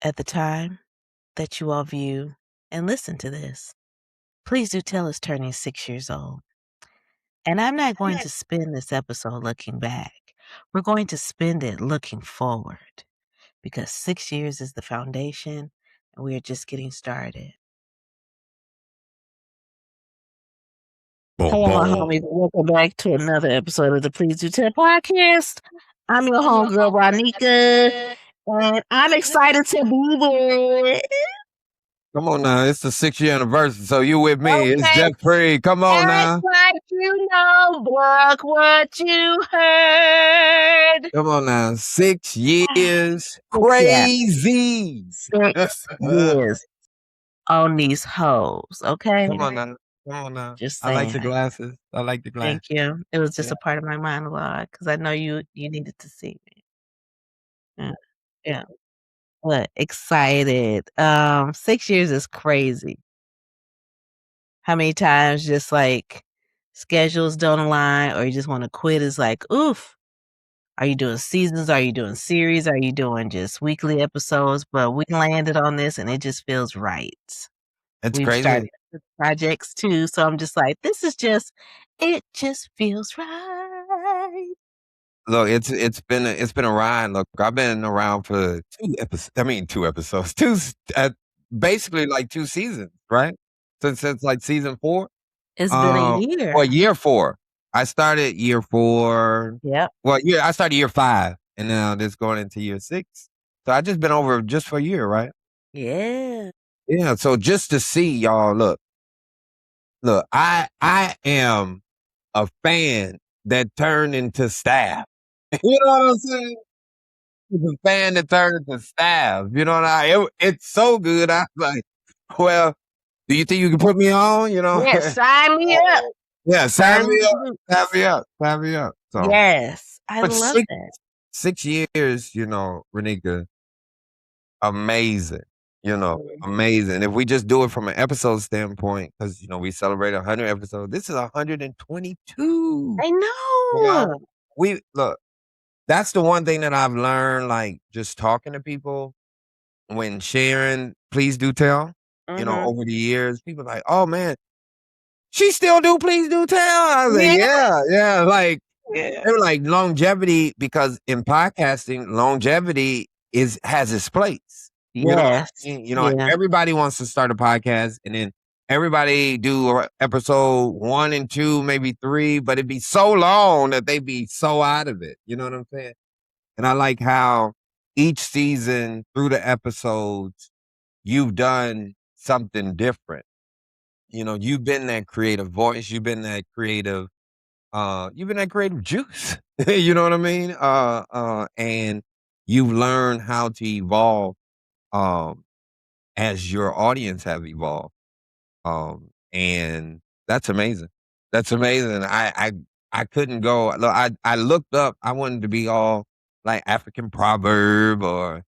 at the time that you all view and listen to this, Please Do Tell is turning 6 years old. And I'm not going to spend this episode looking back. We're going to spend it looking forward because 6 years is the foundation and we are just getting started. Hello, my homies. Welcome back to another episode of the Please Do Tell podcast. I'm your homegirl, Ronika, and I'm excited to be here. Come on now, it's the 6-year anniversary, so you with me. It's Okay. Jeffrey. Come on now. Act like you know, block what you heard. Come on now. 6 years. Crazy. 6 years on these hoes, okay? Come on now. Come on now. Just I like the saying. glasses. I like the glasses. Thank you. It was just Yeah. a part of my monologue because I know you needed to see me. Yeah. What? Excited. 6 years is crazy. How many times just like schedules don't align or you just want to quit is like, oof. Are you doing seasons? Are you doing series? Are you doing just weekly episodes? But we landed on this and it just feels right. It's We've crazy. started projects too, so I'm just like, it just feels right. Look, it's been a ride. Look, I've been around for 2 episodes. Basically like 2 seasons, right? Since like season 4. It's been a year. Well, year 4. I started year 4. Yep. Well, I started year 5, and now this going into year 6. So I just been over just for a year, right? Yeah. Yeah. So just to see y'all, look, I am a fan that turned into staff. You know what I'm saying? The fan that turned into staff. You know it's so good. I was like, well, do you think you can put me on? You know? Yeah, sign me up. Yeah, sign me up. Sign me up. Sign me up. So, yes. I love that. 6 years, Ronika, amazing. Amazing. If we just do it from an episode standpoint, because we celebrate 100 episodes. This is 122. I know. Look, that's the one thing that I've learned, like just talking to people when sharing Please Do Tell, over the years. People are like, oh man, she still do Please Do Tell. I was like, yeah. Like, they were like longevity, because in podcasting, longevity has its place. Yes. Everybody wants to start a podcast and then everybody do episode 1 and 2, maybe 3, but it'd be so long that they be so out of it. You know what I'm saying? And I like how each season through the episodes, you've done something different. You've been that creative voice. You've been that creative juice. You know what I mean? And you've learned how to evolve as your audience have evolved. And that's amazing. That's amazing. I couldn't go. Look, I looked up. I wanted to be all like African proverb or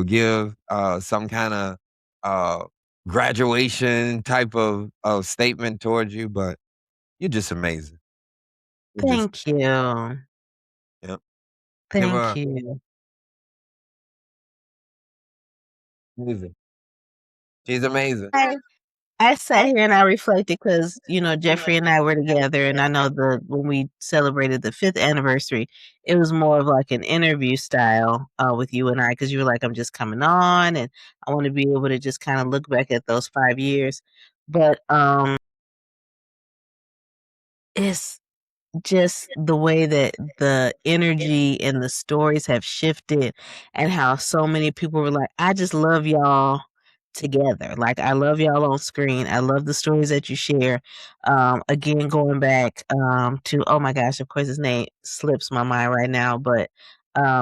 give some kind of graduation type of statement towards you, but you're just amazing. Thank you. Yep. Thank you. Amazing. She's amazing. I sat here and I reflected because, Jeffrey and I were together, and I know when we celebrated the 5th anniversary, it was more of like an interview style with you and I, because you were like, I'm just coming on and I want to be able to just kind of look back at those 5 years. But it's just the way that the energy and the stories have shifted and how so many people were like, I just love y'all together. Like, I love y'all on screen. I love the stories that you share. Again, going back to, oh my gosh, of course his name slips my mind right now, but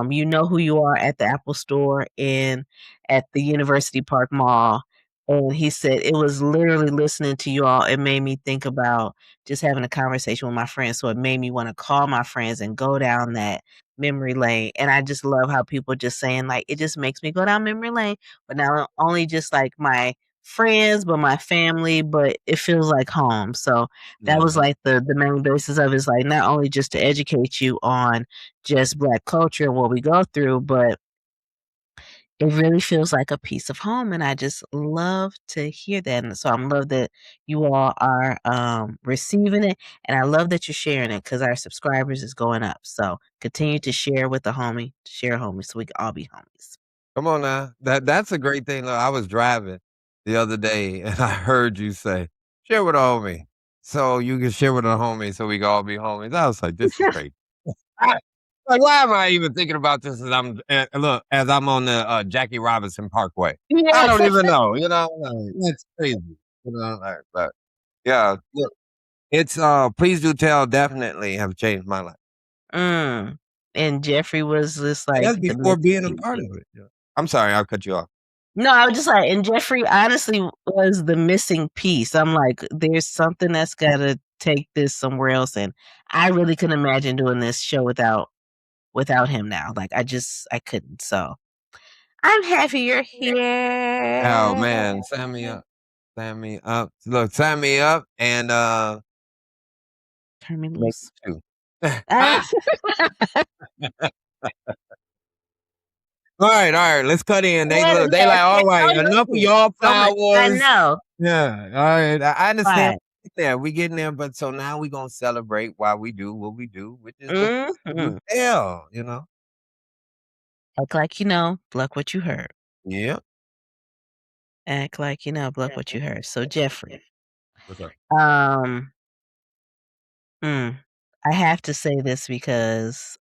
you know who you are at the Apple store and at the University Park Mall. And he said, it was literally listening to you all. It made me think about just having a conversation with my friends. So it made me want to call my friends and go down that memory lane. And I just love how people just saying, like, it just makes me go down memory lane. But not only just like my friends, but my family, but it feels like home. So that was like the main basis of it, is like not only just to educate you on just Black culture and what we go through, but it really feels like a piece of home, and I just love to hear that, and so I'm love that you all are, receiving it, and I love that you're sharing it because our subscribers is going up, so continue to share with a homie, share a homie so we can all be homies. Come on now. That's a great thing. Look, I was driving the other day and I heard you say, "Share with a homie." So you can share with a homie so we can all be homies. I was like, "This is great." I like, why am I even thinking about this as I'm look, as I'm on the, Jackie Robinson Parkway? I Yeah. don't even know, like, that's crazy, like, but yeah, look, it's, Please Do Tell definitely have changed my life. Mm, and Jeffrey was just And like that's the before being a missing part piece. of it, yeah. I'm sorry, I'll cut you off. No, I was just like, and Jeffrey honestly was the missing piece. I'm like, there's something that's gotta take this somewhere else, and I really couldn't imagine doing this show without him now. Like, I couldn't, so I'm happy you're Oh, here. man, sign me up. Sign me up. Look, sign me up and, Turn me make loose. it 2. Ah, Alright, let's cut in. They what a look, they mess. like, Yeah, "Alright, don't enough of listen. y'all So much I flowers." know. Yeah, alright, I understand. Right. Yeah, we getting there, but so now we gonna celebrate why we do what we do, which is the do Mhm. tell. Act like you know, block what you heard. Yeah. Act like you know, block what you heard. So Jeffrey, What's up? um, mm, I have to say this because,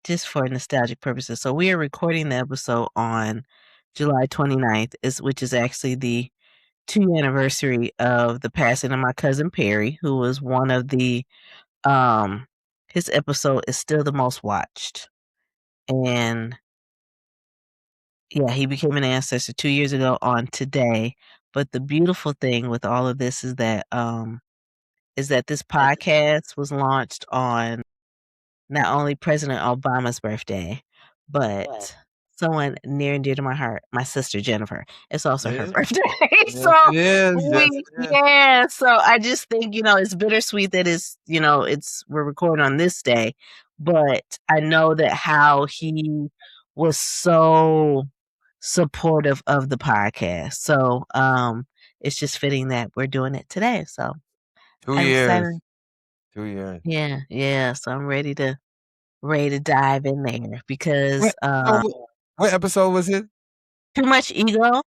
just for nostalgic purposes. So we are recording the episode on July 29th, which is actually the 2 anniversary of the passing of my cousin Perry, who was one of the his episode is still the most watched. And yeah, he became an ancestor 2 years ago on today. But the beautiful thing with all of this is that this podcast was launched on not only President Obama's birthday, but someone near and dear to my heart, my sister Jennifer. It's also her Yeah. birthday. Yes, So it is. Yes, we it is. yeah, so I just think, it's bittersweet that we're recording on this day, but I know that how he was so supportive of the podcast. So it's just fitting that we're doing it today. So 2 I'm years. excited. 2 years. Yeah, yeah. So I'm ready to dive in there because So what episode was it? too much ego.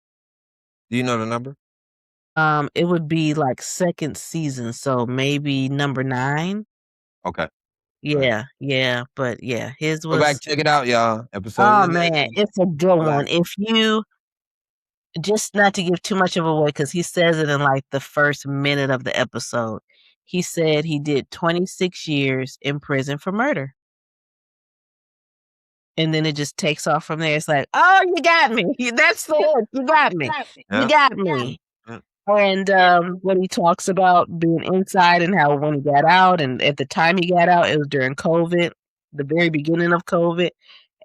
Do you know the number? It would be like second season, so maybe number 9. Okay. Alright. Yeah, yeah, but yeah, his Go back, was check it out, y'all. Episode oh of the man, day. it's a good one. Classic. If you just not to give too much of away, because he says it in like the first minute of the episode. He said he did 26 years in prison for murder. And then it just takes off from there. It's like, oh, you got me. That's the hook. You got me. You Yeah. got me. Yeah. And when he talks about being inside and how when he got out, and at the time he got out, it was during COVID, the very beginning of COVID,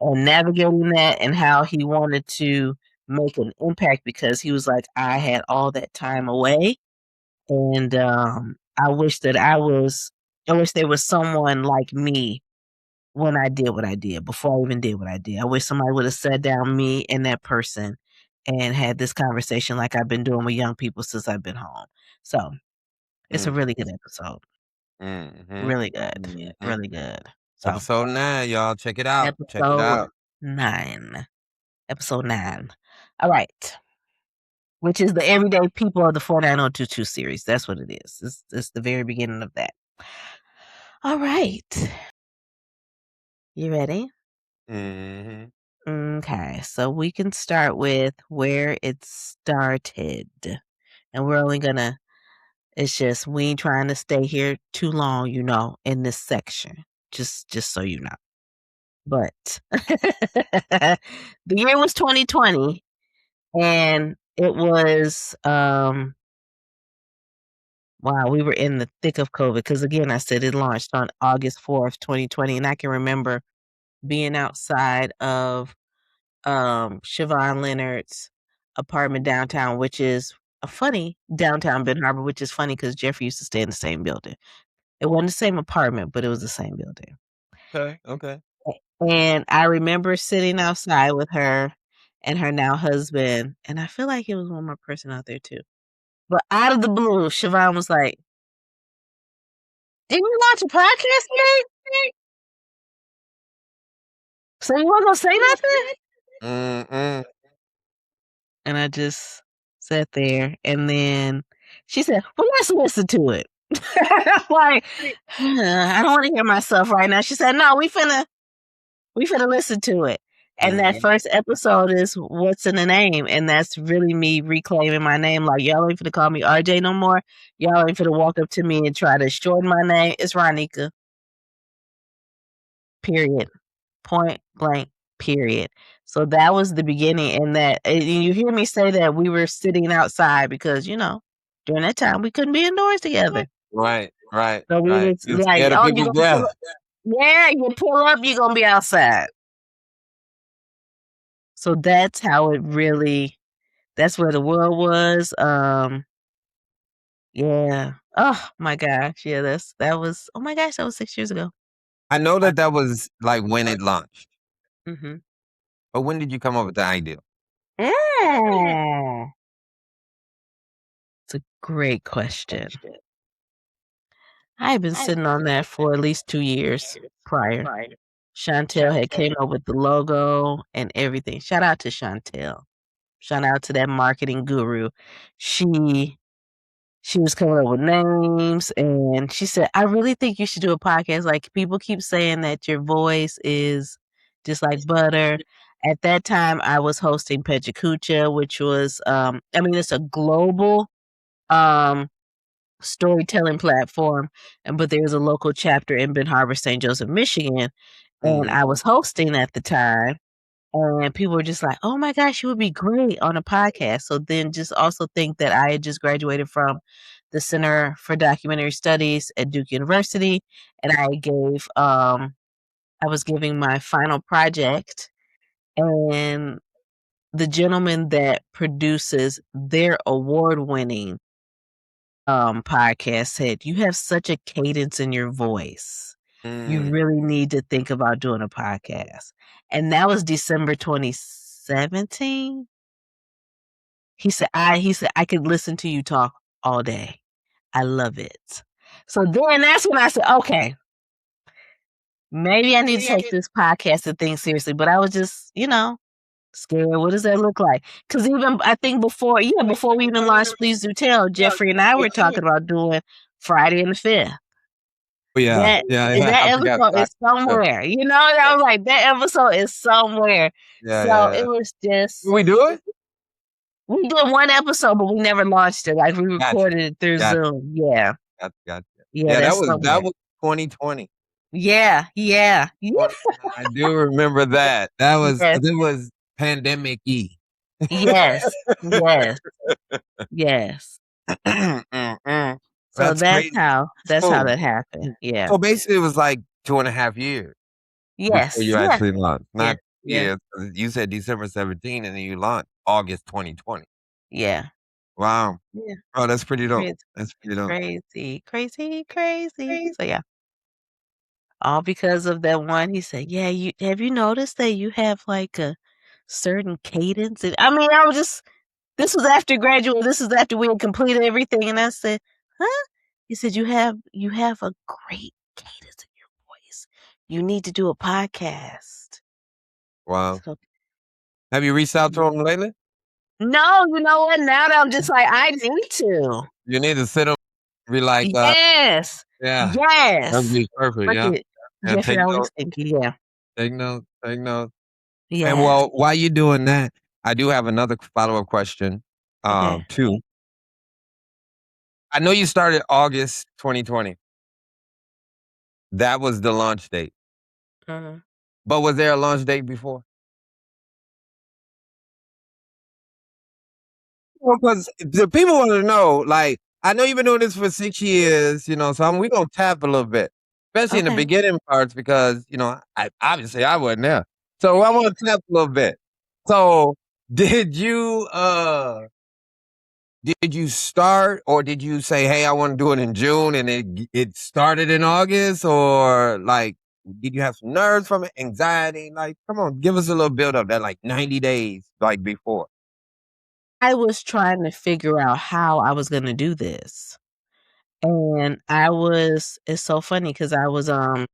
and navigating that, and how he wanted to make an impact because he was like, I had all that time away, and I wish there was someone like me when I did what I did, before I even did what I did. I wish somebody would have sat down me and that person and had this conversation like I've been doing with young people since I've been home. So, it's a Mm. really good episode. Mhm. Really good. Mhm. Really good. So, Episode 9, y'all. Check it out. Check it episode out. 9. Episode 9. Alright. Which is the Everyday People of the 49022 series. That's what it is. It's the very beginning of that. Alright. You ready? Mhm. Okay, so we can start with where it started. And we're only gonna it's just we ain't trying to stay here too long, in this section. Just so you know. But the year was 2020 and it was wow, we were in the thick of COVID because again I said it launched on August 4th, 2020, and I can remember being outside of Siobhan Leonard's apartment downtown, which is a funny downtown Ben Harbor, which is funny because Jeffrey used to stay in the same building. It wasn't the same apartment, but it was the same building. Okay, okay. And I remember sitting outside with her and her now husband, and I feel like it was one more person out there too. But out of the blue, Siobhan was like, "Didn't you launch a podcast today? So you weren't gonna say nothing?" Mm-mm. And I just sat there, and then she said, "Well, let's listen to it." I'm like, I don't want to hear myself right now. She said, "No, we finna listen to it." And that first episode is What's in the Name, and that's really me reclaiming my name. Like, y'all ain't finna call me RJ no more. Y'all ain't finna walk up to me and try to shorten my name. It's Ronika. Period. Point blank. Period. So that was the beginning, and you hear me say that we were sitting outside because during that time we couldn't be indoors together. Right. So we was You're like, scared of "Oh, you people's gonna pull breath. up? Yeah, you pull up, you're gonna be outside." So that's how it really. That's where the world was. Yeah. Oh my gosh. Yeah. That was. Oh my gosh. That was 6 years ago. I know that was like when it launched, Mm-hmm. but when did you come up with the idea? It's a great question. I had been sitting on that for at least 2 years prior. Chantel had came up with the logo and everything. Shout out to Chantel. Shout out to that marketing guru. She was coming up with names, and she said, "I really think you should do a podcast. Like, people keep saying that your voice is just like butter." At that time, I was hosting Pechacucha, which was, it's a global storytelling platform, but there was a local chapter in Ben Harbor, St. Joseph, Michigan, and I was hosting at the time. And people were just like, "Oh my gosh, you would be great on a podcast." So then just also think that I had just graduated from the Center for Documentary Studies at Duke University, and I was giving my final project, and the gentleman that produces their award-winning podcast said, "You have such a cadence in your voice. You really need to think about doing a podcast." And that was December 2017. He said, "I could listen to you talk all day. I love it." So then that's when I said, "Okay, maybe I need to take this podcast thing seriously." But I was just, scared. What does that look like? Because even I think before we even launched Please Do Tell, Jeffrey and I were talking about doing Friday and the 5th. Oh, yeah. That I forgot episode that. is somewhere. I was like, that episode is somewhere. So it was just. Did we do it? We did one episode, but we never launched it. Like, we recorded it through Zoom. Yeah. Gotcha. Yeah, that was 2020. Yeah. I do remember that. That was Yes. it was pandemic-y. Yes. So that's crazy. how that happened. Yeah. So basically, it was like 2.5 years Yes. before you actually launched. Not Yeah. years. You said December 17, and then you launched August 2020. Yeah. Wow. Yeah. Oh, that's pretty dope. Crazy. That's pretty dope. Crazy. So yeah. All because of that one. He said, "Yeah, have you noticed that you have like a certain cadence?" And I was just. This was after graduate. This was after we had completed everything, and I said, "Huh?" He said, "You have a great cadence in your voice. You need to do a podcast." Wow. So, Have you reached out to him lately? no, you know what? Now that I'm just like, I need to. You need to sit him, be like, Yes. yeah, Yes. that'd be perfect. Look Yeah. it. And Jeffrey take always notes. thinking, yeah. Take notes. Yeah. And well, while you're doing that, I do have another follow-up question, Okay. too. I know you started August 2020. That was the launch date. Mhm. But was there a launch date before? Well, because the people want to know, like, I know you've been doing this for 6 years, so we gonna tap a little bit, especially in the Okay. beginning parts because, obviously I wasn't there. So I wanna tap a little bit. So, did you start or did you say, "Hey, I wanna do it in June," and it started in August or, like, Did you have some nerves from it, anxiety? Like, come on, give us a little build up that like 90 days like before. I was trying to figure out how I was gonna do this. And it's so funny because I was, oh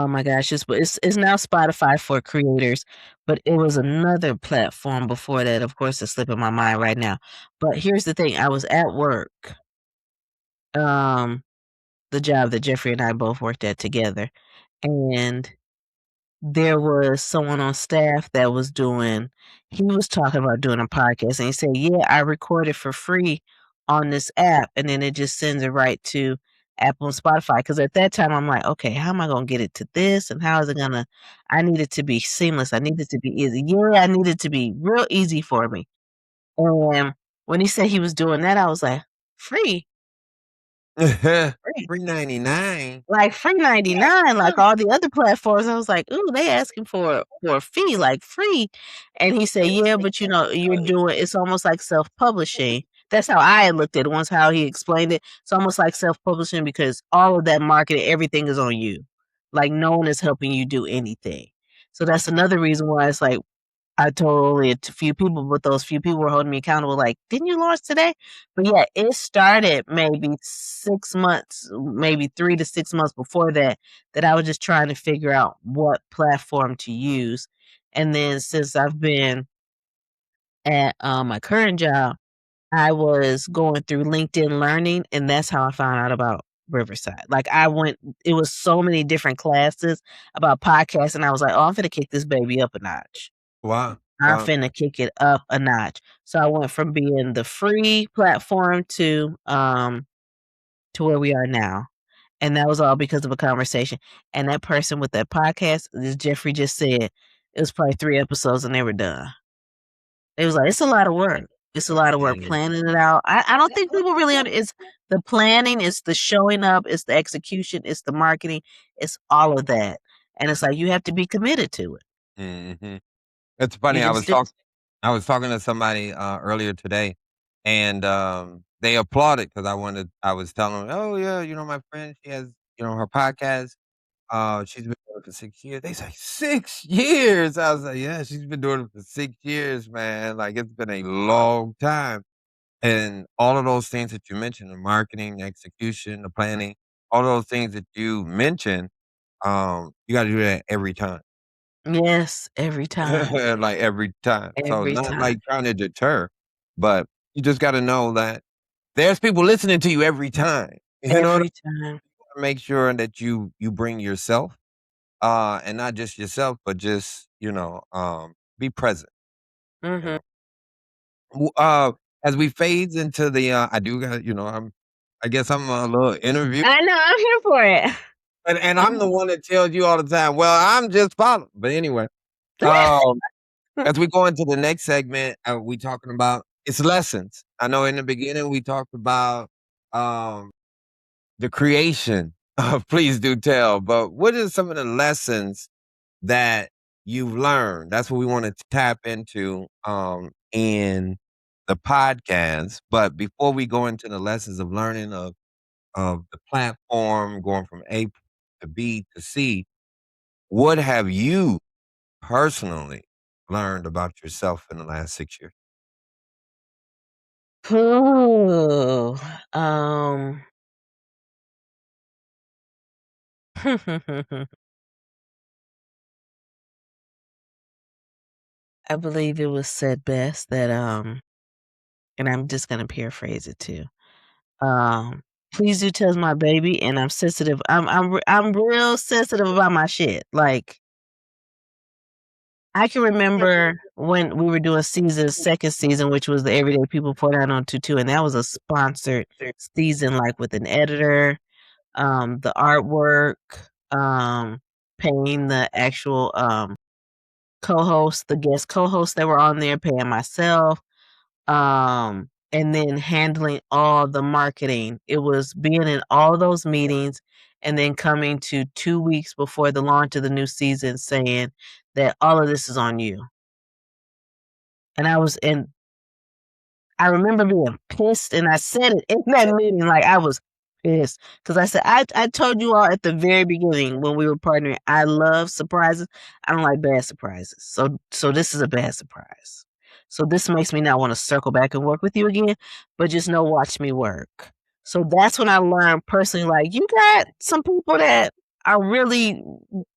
my gosh, it's now Spotify for creators, but it was another platform before that, of course, it's slipping my mind right now. But here's the thing, I was at work, um, the job that Jeffrey and I both worked at together, and there was someone on staff that was he was talking about doing a podcast, and he said, "Yeah, I record it for free on this app, and then it just sends it right to Apple and Spotify." Because at that time, I'm like, "Okay, how am I gonna get it to this, and how is it gonna" I need it to be seamless, I need it to be easy. Yeah, I need it to be real easy for me, and when he said he was doing that, I was like, "Free? Free?" Free 99. Like, free 99, like all the other platforms, I was like, "Ooh, they asking for a fee, like, free." And he said, "Yeah, but, it's almost like self-publishing." That's how I had looked at it once, how he explained it. It's almost like self-publishing because all of that marketing, everything is on you. Like, no one is helping you do anything. So that's another reason why it's like, I told only a few people, but those few people were holding me accountable, like, "Didn't you launch today?" But yeah, it started maybe 6 months, maybe 3 to 6 months before that, that I was just trying to figure out what platform to use. And then since I've been at, my current job, I was going through LinkedIn Learning, and that's how I found out about Riverside. Like, it was so many different classes about podcasts, and I was like, "Oh, I'm finna kick this baby up a notch." Wow. I'm Wow. finna kick it up a notch. So I went from being the free platform to where we are now. And that was all because of a conversation. And that person with that podcast, as Jeffrey just said, it was probably 3 episodes and they were done. It was like, it's a lot of work. It's a lot of work Mhm. planning it out. I don't think people really it's the planning, it's the showing up, it's the execution, it's the marketing, it's all of that. And it's like you have to be committed to it. Mhm. It's You funny, just it's I was talking to somebody, earlier today, and, they applauded because I was telling them, "Oh, yeah, my friend, she has, her podcast. She's been doing it for 6 years." They say, "6 years?" I was like, "Yeah, she's been doing it for 6 years, man, like, it's been a long time." And all of those things that you mentioned, the marketing, the execution, the planning, all those things that you mentioned, you gotta do that every time. yes, every time. Like, every time. So, Every not, time. like, trying to deter, but you just gotta know that there's people listening to you every time. You know what Every time. I Make sure that you bring yourself, and not just yourself, but just, be present, you Mhm. know? As we fades into the, I do got I guess I'm a little interview, I know, I'm here for it. and I'm the one that tells you all the time, "Well, I'm just following." But anyway, um as we go into the next segment, we talking about it's lessons. I know in the beginning we talked about um, the creation of Please Do Tell, but what are some of the lessons that you've learned? That's what we want to tap into in the podcast. But before we go into the lessons of learning of the platform, going from A to B to C, what have you personally learned about yourself in the last 6 years? Ooh, um I believe it was said best that, and I'm just gonna paraphrase it too. "Please do tell's my baby, and I'm sensitive. I'm real sensitive about my shit." Like, I can remember when we were doing second season, which was the Everyday People 49022, and that was a sponsored season, like, with an editor, the artwork, um, paying the actual, co-hosts, the guest co-hosts that were on there, paying myself, and then handling all the marketing. It was being in all those meetings and then coming to 2 weeks before the launch of the new season saying that all of this is on you. And I remember being pissed, and I said it in that meeting, like, I was It is. Because I said I told you all at the very beginning when we were partnering, I love surprises. I don't like bad surprises. So this is a bad surprise. So this makes me not wanna circle back and work with you again, but just know watch me work. So that's when I learned personally, like, you got some people that are really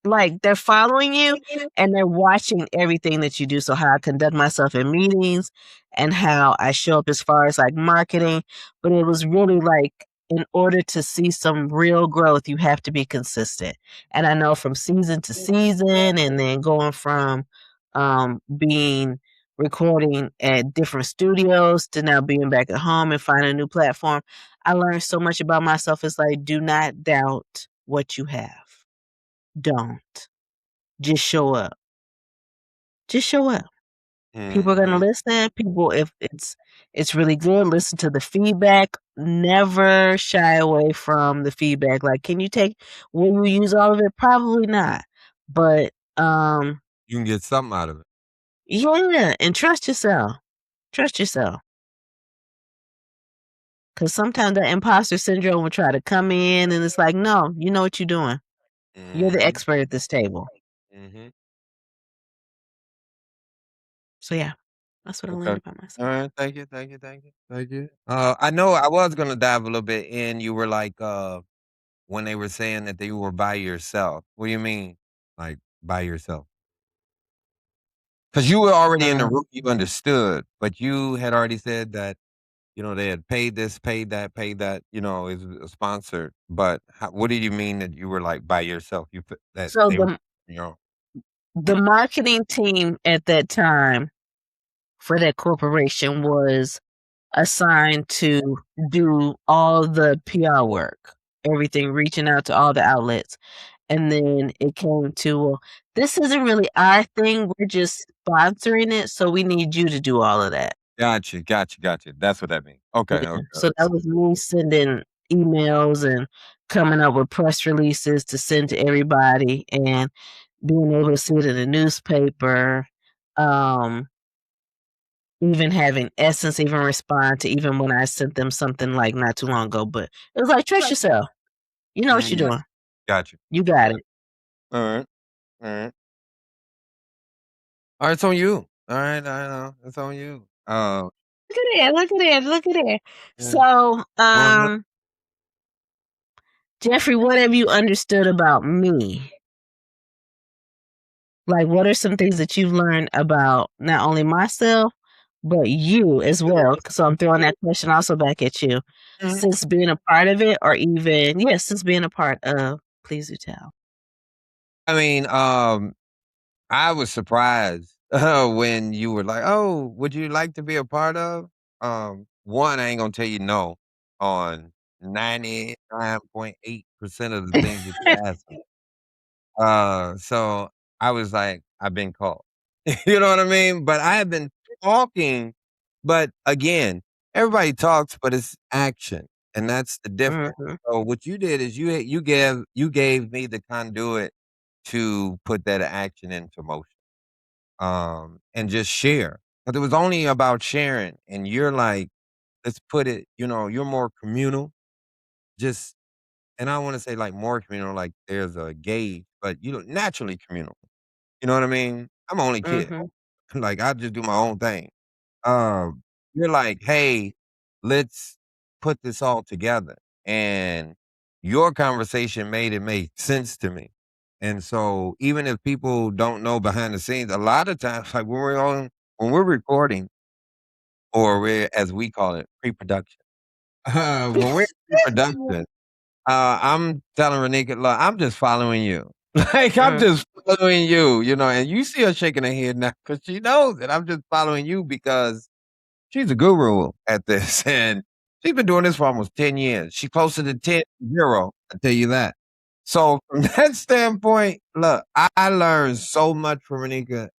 like, they're following you and they're watching everything that you do. So how I conduct myself in meetings and how I show up as far as, like, marketing, but it was really like in order to see some real growth, you have to be consistent. And I know from season to season, and then going from being recording at different studios to now being back at home and finding a new platform, I learned so much about myself. It's like, do not doubt what you have. Don't. Just show up. Just show up. People are gonna Mhm. listen. People, if it's really good, listen to the feedback. Never shy away from the feedback. Like, can you take will you use all of it? Probably not. But You can get something out of it. yeah, and trust yourself. Trust yourself. Cause sometimes that imposter syndrome will try to come in and it's like, no, you know what you're doing. You're the Mhm. expert at this table. Mhm. So yeah, that's what I Okay. learned about myself. Alright, thank you, thank you, thank you, thank you. I know I was gonna dive a little bit in, you were like, when they were saying that they were by yourself. What do you mean, like, by yourself? Because you were already in the Um, room, you understood, but you had already said that, they had paid this, paid that, is sponsored, but how what do you mean that you were, like, by yourself? You put that so they were you know the marketing team at that time for that corporation was assigned to do all the PR work, everything, reaching out to all the outlets. And then it came to, well, this isn't really our thing. We're just sponsoring it. So we need you to do all of that. Gotcha, gotcha, gotcha. That's what that means. Okay, Yeah. okay. So that was me sending emails and coming up with press releases to send to everybody and being able to see it in the newspaper. Um, Even having Essence even respond to even when I sent them something, like, not too long ago, but it was like, "Trust yourself. You know what you're Mhm. doing. Gotcha. You got it." Alright, alright. Alright, it's on you. Alright, I know. It's on you. Look at there, look at there, look at there. Yeah. So, Well, no Jeffrey, what have you understood about me? Like, what are some things that you've learned about not only myself, but you as well? So I'm throwing that question also back at you. Mhm. Since being a part of it or even yes, since being a part of Please Do Tell. I mean, I was surprised, when you were like, "Oh, would you like to be a part of?" 1, I ain't gonna tell you no on 99.8% of the things that you asked me. So I was like, "I've been called." You know what I mean? But I have been talking, but again, everybody talks, but it's action, and that's the difference. Mhm, So what you did is you gave me the conduit to put that action into motion, and just share. But it was only about sharing, and you're like, let's put it, you're more communal. Just and I want to say like more communal, like there's a gauge, but naturally communal. You know what I mean? I'm an only kid. mhm. Like I just do my own thing. You're like, hey, let's put this all together. And your conversation made it make sense to me. And so even if people don't know behind the scenes, a lot of times, like when we're recording, or we're as we call it, pre-production. When we're in pre-production, I'm telling Renika, look, I'm just following you. Like I'm Mm, just following you, and you see her shaking her head now because she knows that I'm just following you because she's a guru at this, and she's been doing this for almost 10 years. She's closer to 10 0, I tell you that. So from that standpoint, look, I learned so much from Renika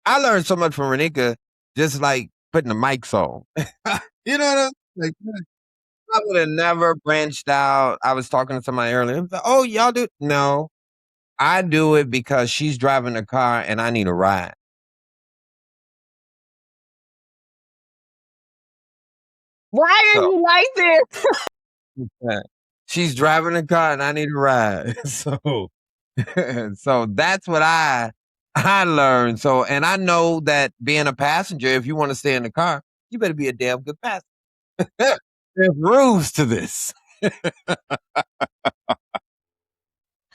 I learned so much from Renika just like putting the mics on. You know what I'm like, I would have never branched out. I was talking to somebody earlier. It was like, "Oh, y'all do?" No, I do it because she's driving the car and I need a ride. why are So you like this? Yeah. She's driving the car and I need a ride. So that's what I learned. So and I know that being a passenger, if you want to stay in the car, you better be a damn good passenger. There's rules to this.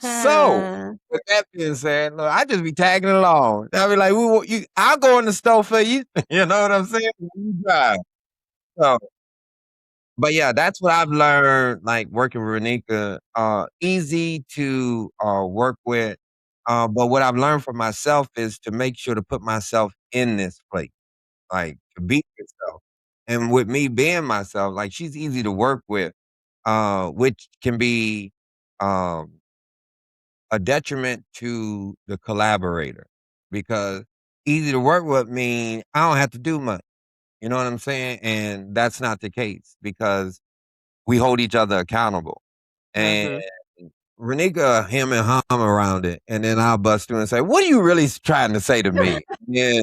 So Huh. with that being said, look, I just be tagging along. I'll be like, we want you I'll go in the store for you. You know what I'm saying? You drive. So but yeah, that's what I've learned, like working with Renika. Easy to work with. But what I've learned for myself is to make sure to put myself in this place, like to be yourself. And with me being myself, like she's easy to work with, which can be um, a detriment to the collaborator because easy to work with mean I don't have to do much. You know what I'm saying? And that's not the case because we hold each other accountable. And Mhm. Renika him and hum around it, and then I'll bust through and say, "What are you really trying to say to me?" Yeah,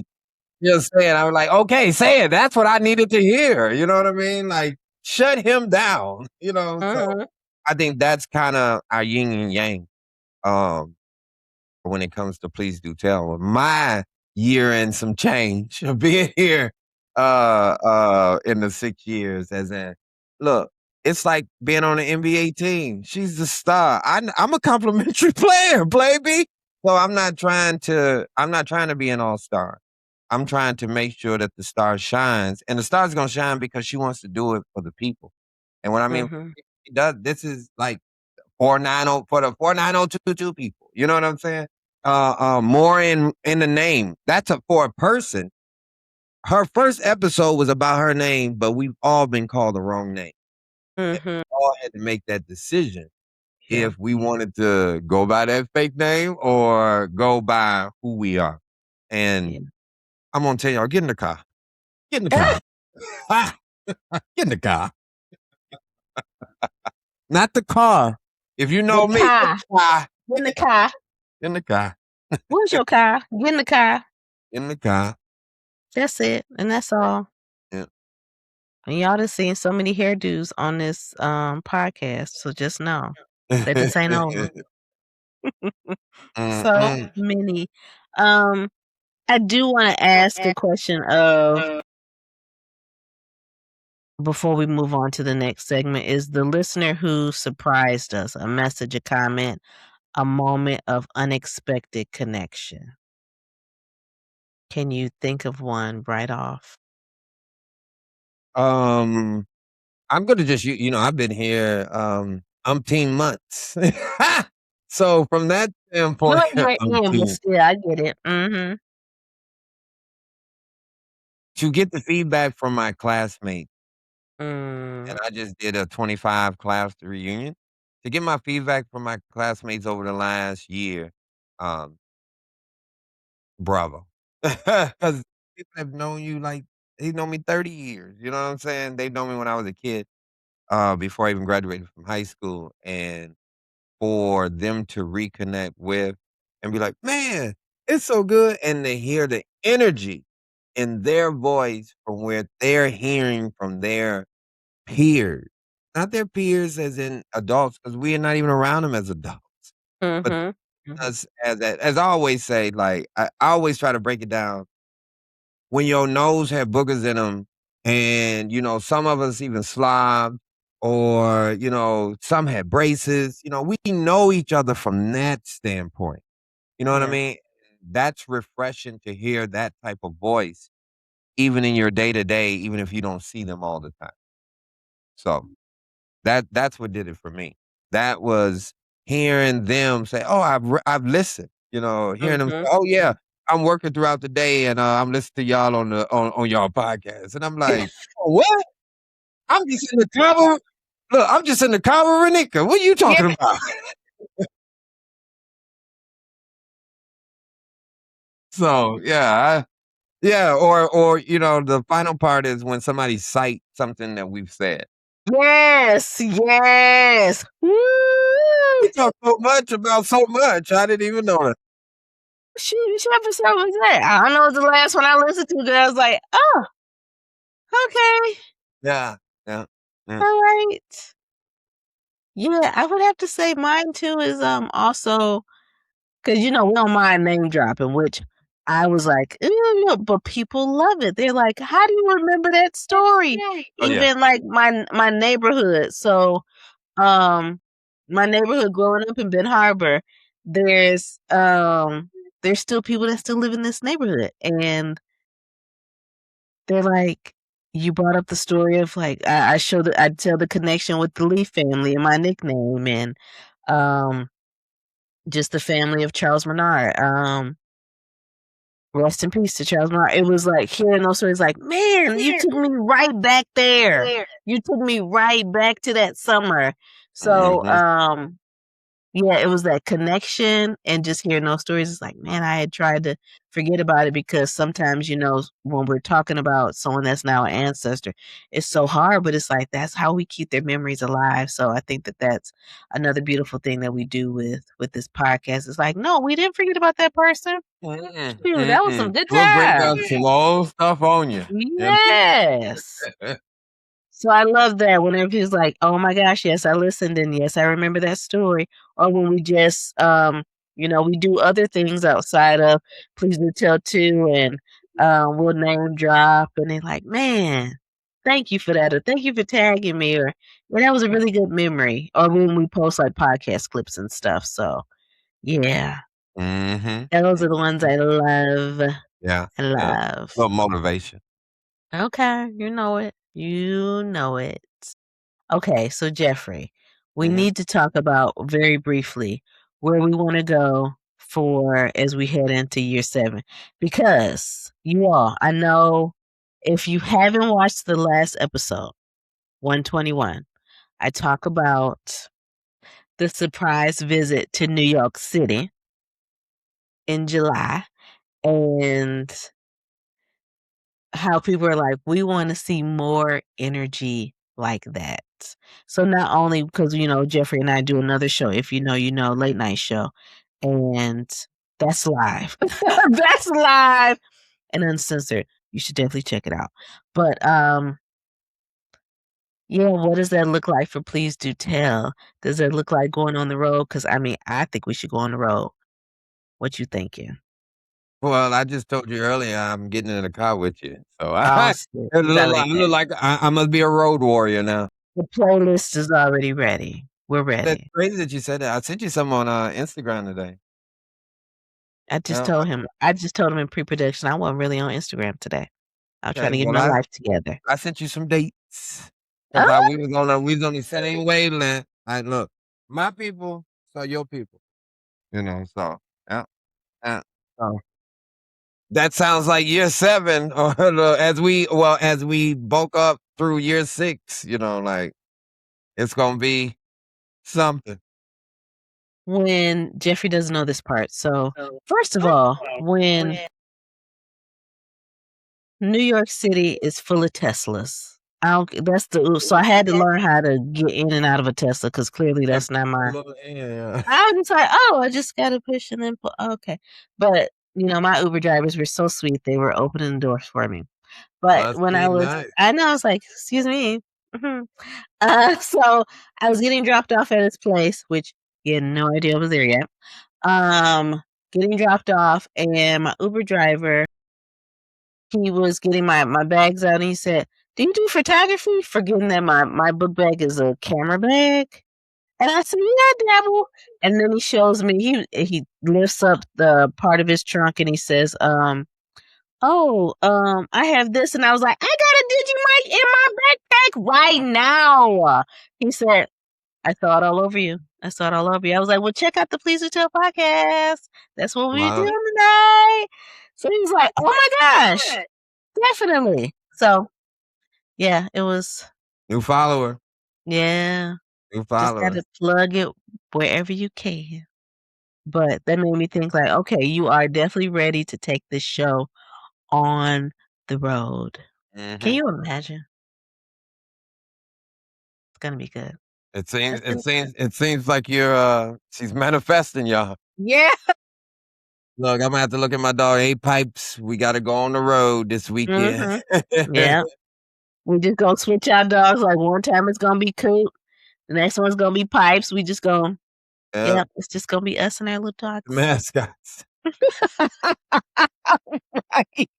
just saying. I was like, "Okay, say it. That's what I needed to hear." You know what I mean? Like, shut him down. You know. So Mhm. I think that's kind of our yin and yang. Um, when it comes to Please Do Tell. My year and some change of being here in the 6 years as in look, it's like being on an NBA team. She's the star. I'm a complimentary player, baby. So I'm not trying to be an all-star. I'm trying to make sure that the star shines. And the star's gonna shine because she wants to do it for the people. And what I mean Mhm. she does this is like 490 for the 49022 people. You know what I'm saying? More in the name. That's for a person. Her first episode was about her name, but we've all been called the wrong name. And Mhm. we all had to make that decision Yeah. if we wanted to go by that fake name or go by who we are. And Yeah. I'm gonna tell y'all, get in the car. Get in the car. Ah, get in the car. Not the car. If you The know me, get car. in the car. Get in the car. In the car. Where's your car? Get in the car. In the car. That's it, and that's all. Yeah. And y'all done seen so many hairdos on this, podcast, so just know that this ain't over. So Mm-mm. many. Um, I do wanna ask a question of before we move on to the next segment, is the listener who surprised us, a message, a comment, a moment of unexpected connection? Can you think of one right off? Um, I'm gonna just I've been here umpteen months. So from that You standpoint, ain't in, but umpteen still, I get it. Mhm. to get the feedback from my classmates, Mm. and I just did a 25 class reunion. To get my feedback from my classmates over the last year, um, bravo. Because people have known you like they know me 30 years. You know what I'm saying? They've known me when I was a kid, before I even graduated from high school. And for them to reconnect with and be like, "Man, it's so good," and to hear the energy in their voice from where they're hearing from their peers. Not their peers as in adults, because we are not even around them as adults, but Mhm. Mhm. us as I always say, like, I always try to break it down. When your nose had boogers in them, and, some of us even slobbed or, some had braces, we know each other from that standpoint. You know what I Yeah. mean? That's refreshing to hear that type of voice even in your day to day, even if you don't see them all the time. So that's what did it for me. That was hearing them say, "Oh, I've listened." Hearing them say, Mhm. "Oh yeah, I'm working throughout the day and I'm listening to y'all on y'all podcast," and I'm like, "Oh, what? I'm just in the car. Look, I'm just in the car with Renika. What are you Yeah. talking about?" So yeah, or the final part is when somebody cites something that we've said. Yes, yes. We Woo! talk so much about so much. I didn't even know that. She episode was that? I know it's the last one I listened to that I was like, "Oh, okay. Yeah, yeah, yeah. Alright." Yeah, I would have to say mine too is also because we don't mind name dropping, which I was like, "Ew," but people love it. They're like, "How do you remember that story?" Oh yeah. Even like my neighborhood. So my neighborhood growing up in Ben Harbor, there's still people that still live in this neighborhood, and they're like, you brought up the story of like I tell the connection with the Lee family and my nickname, and um just the family of Charles Menard. Rest in peace to Charles Menard. It was like hearing those stories, like, man, you took me right back there. You took me right back to that summer. So Mhm. yeah, it was that connection and just hearing those stories. It's like, man, I had tried to forget about it because sometimes, when we're talking about someone that's now an ancestor, it's so hard, but it's like that's how we keep their memories alive. So I think that that's another beautiful thing that we do with this podcast. It's like, no, we didn't forget about that person. Shoot, that was some good We'll bring time. up some old stuff on you. Yes. So I love that whenever he's like, "Oh my gosh, yes, I listened and yes, I remember that story." Or when we just we do other things outside of Please Do Tell Too, and we'll name drop and they're like, "Man, thank you for that," or "Thank you for tagging me," or "Well, that was a really good memory." Or when we post like podcast clips and stuff. So yeah. Those are the ones I love. Yeah. I Yeah. love. Little motivation. Okay, you know it. You know it. Okay, so Jeffrey, we Mhm. need to talk about very briefly where we want to go for as we head into year 7. Because you all, I know if you haven't watched the last episode, 121, I talk about the surprise visit to New York City in July and how people are like, we want to see more energy like that. So not only because Jeffrey and I do another show, if you know, late night show, and that's live. That's live and uncensored. You should definitely check it out. But yeah, what does that look like for Please Do Tell? Does it look like going on the road? Because I mean, I think we should go on the road. What you thinking? Well, I just told you earlier I'm getting in the car with you. So Oh, I shit. it It's look already like I look ready. like I must be a road warrior now. The playlist is already ready. We're That's ready. crazy that you said that. I sent you some on Instagram today. I just Yeah. told him in pre-production I wasn't really on Instagram today. I was trying Okay. to get Well, my life together. I sent you some dates. Cause Oh, we was on the same wavelength. I look, my people, so your people. So yeah, yeah. So that sounds like year 7, or as we bulk up through year 6. Like it's gonna be something. when Jeffrey doesn't know this part. So, first of all, when New York City is full of Teslas. So I had to learn how to get in and out of a Tesla because clearly that's not my. Yeah. I was just like, oh, I just got to push and then pull. Okay. But, my Uber drivers were so sweet. They were opening the doors for me. But Must when be nice. I know, I was like, excuse me. So I was getting dropped off at this place, which you had no idea I was there yet. Getting dropped off, and my Uber driver, he was getting my bags out, and he said, "Do you do photography?" Forgetting that my book bag is a camera bag. And I said, "Yeah, dabble." And then he shows me, he lifts up the part of his trunk and he says, "Oh, I have this." And I was like, "I got a Digimic in my backpack right now." He said, "I saw it all over you. I saw it all over you." I was like, "Well, check out the Please Do Tell podcast. That's what we're Wow. doing tonight." So he was like, "Oh my gosh, definitely." So yeah, it was, New follower. yeah, New just got follower. to plug it wherever you can. But that made me think like, okay, you are definitely ready to take this show on the road. Can Mhm. you imagine? It's gonna be good. It seems like she's manifesting, y'all. Yeah. Look, Imma have to look at my dog, "Hey, Pipes, we gotta go on the road this weekend." Mhm. Yeah. We just gonna switch our dogs. Like one time it's gonna be Coot, The next one's gonna be pipes. We just gonna, Yeah, yep, it's just gonna be us and our little dogs. mascots. Right.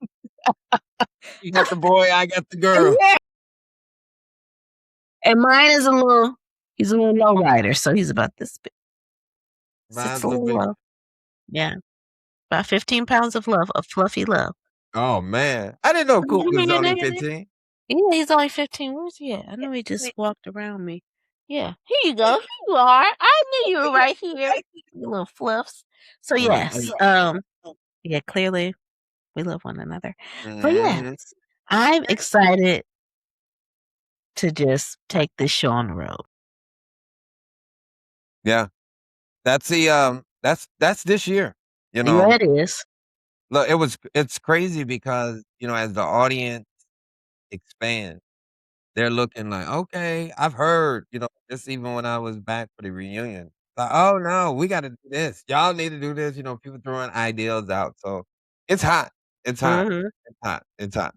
You got the boy, I got the girl. Yeah. And mine is he's a little low rider, so he's about this big. Sits Mine's a a little big. low. Yeah. About 15 pounds of love, of fluffy love. Oh man, I didn't know Coop was only 15. Yeah, he's only 15. Where's he at? I know he just walked around me. Yeah. Here you go. Here you are. I knew you were right here. You little fluffs. So yes. Yeah, clearly we love one another. But yes, I'm excited to just take this show on the road. Yeah, that's the that's this year. You know, Yeah, it is. look, it's crazy because as the audience expands, they're looking like, okay, I've heard, just even when I was back for the reunion, like, oh no, we got to do this. Y'all need to do this. People throwing ideas out. So it's hot. It's hot. Mhm. It's hot. It's hot.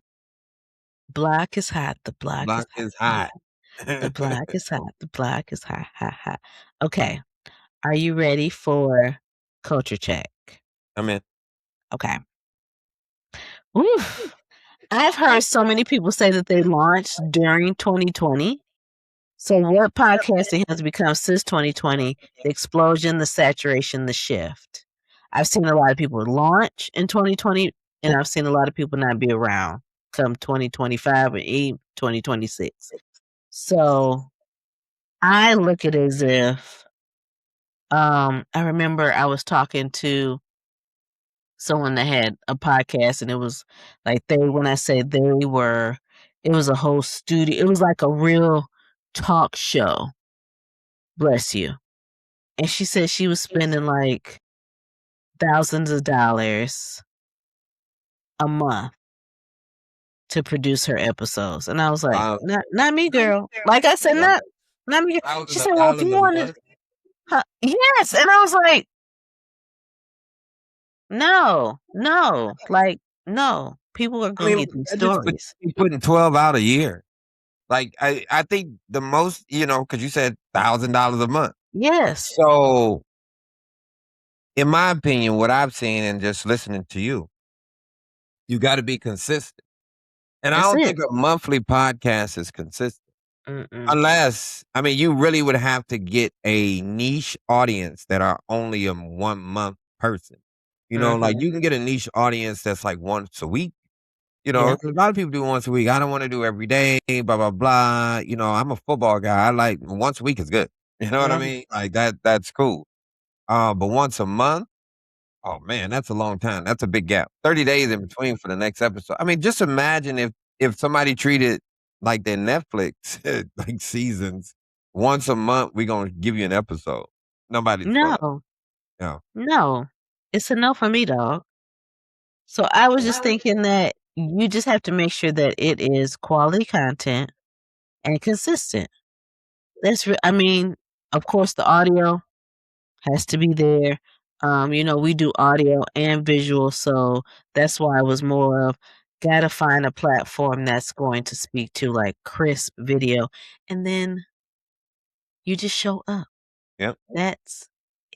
Black is hot. The black is Block hot. is hot. Yeah. The black is hot. The black is hot. Hot. Hot. Okay. Are you ready for culture check? I'm in. Okay. Oof. I've heard so many people say that they launched during 2020. So what podcasting has become since 2020? The explosion, the saturation, the shift. I've seen a lot of people launch in 2020, and I've seen a lot of people not be around come 2025 or even 2026. So I look at it as if I remember I was talking to someone that had a podcast, and it was like when I say they were, it was a whole studio. It was like a real talk show. Bless you. And she said she was spending like thousands of dollars a month to produce her episodes. And I was like, Wow. not me, girl. Like I said, not me. She said, well, if you wanted, yes. And I was like, no, like, no. People are going to get these stories. Putting 12 out a year. Like I think the most, because you said $1,000 a month. Yes. So, in my opinion, what I've seen and just listening to you got to be consistent. And I don't think a monthly podcast is consistent. Unless, you really would have to get a niche audience that are only a 1 month person. Like you can get a niche audience that's like once a week. A lot of people do once a week. I don't want to do every day, blah, blah, blah. I'm a football guy. I like once a week is good. You know what I mean? Like that's cool. But once a month, oh man, that's a long time. That's a big gap. 30 days in between for the next episode. Just imagine if somebody treated like their Netflix like seasons. Once a month, we're gonna give you an episode. Nobody's gonna. No. It's a no for me, dog. So I was just thinking that you just have to make sure that it is quality content and consistent. Of course, the audio has to be there. We do audio and visual, so that's why it was more of gotta find a platform that's going to speak to like crisp video, and then you just show up. Yep. That's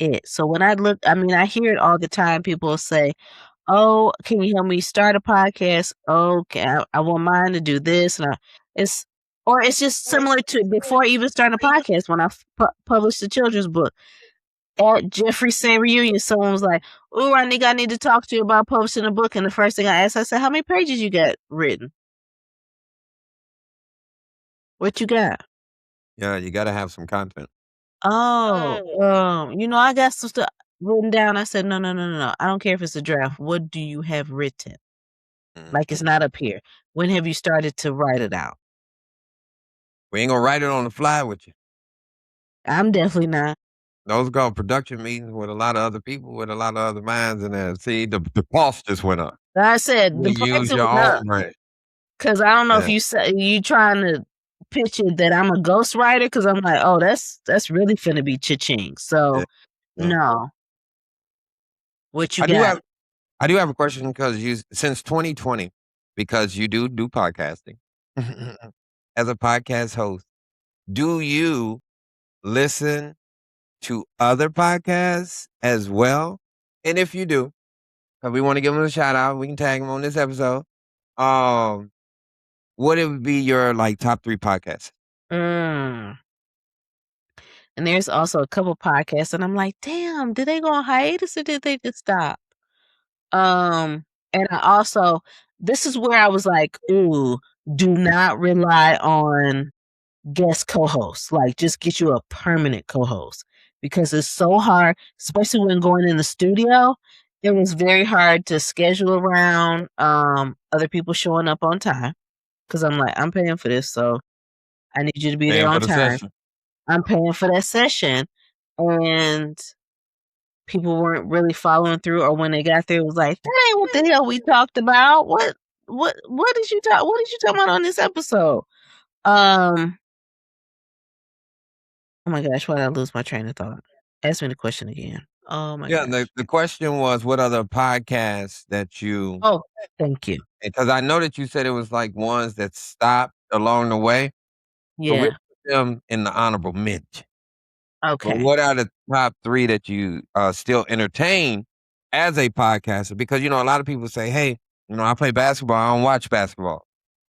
it. So when I hear it all the time. People say, "Oh, can you help me start a podcast? Okay, I want mine to do this." And it's just similar to before I even started a podcast when I published the children's book. At Jeffrey Saint reunion, someone was like, "Oh, I need to talk to you about publishing a book." And the first thing I asked, I said, "How many pages you got written? What you got?" Yeah, you got to have some content. Oh, I got some stuff written down. I said, no. I don't care if it's a draft. What do you have written? Like it's not up here. When have you started to write it out? We ain't gonna write it on the fly with you. I'm definitely not. Those go production meetings with a lot of other people, with a lot of other minds in there. See, the cost just went up. I said the price went up. Because I don't know if you trying to pitch it that I'm a ghostwriter, because I'm like, oh, that's really finna be cha-ching. So no. What you got? I do have a question because since 2020, because you do podcasting as a podcast host, do you listen to other podcasts as well? And if you do, 'cause we wanna give them a shout out, we can tag them on this episode. Um, what it would be your, like, top 3 podcasts? Mm. And there's also a couple podcasts, and I'm like, "Damn, did they go on hiatus or did they just stop?" And I also this is where I was like, "Ooh, do not rely on guest co-hosts, like, just get you a permanent co-host," because it's so hard, especially when going in the studio, it was very hard to schedule around, other people showing up on time. Because 'cause I'm like, "I'm paying for this, so I need you to be there Paying for on the time." session. I'm paying for that session, and people weren't really following through, or when they got there, it was like, "That ain't what the hell we talked about. What did you talk about on this episode?" Um, oh my gosh, why did I lose my train of thought? Ask me the question again. Oh my Yeah, the gosh. the question was what other podcasts that you Oh, thank you. because I know that you said it was, like, ones that stopped along the way, so we'll Yeah, put them in the honorable mention. But okay. what are the top 3 that you, still entertain as a podcaster? Because, a lot of people say, "Hey, I play basketball, I don't watch basketball,"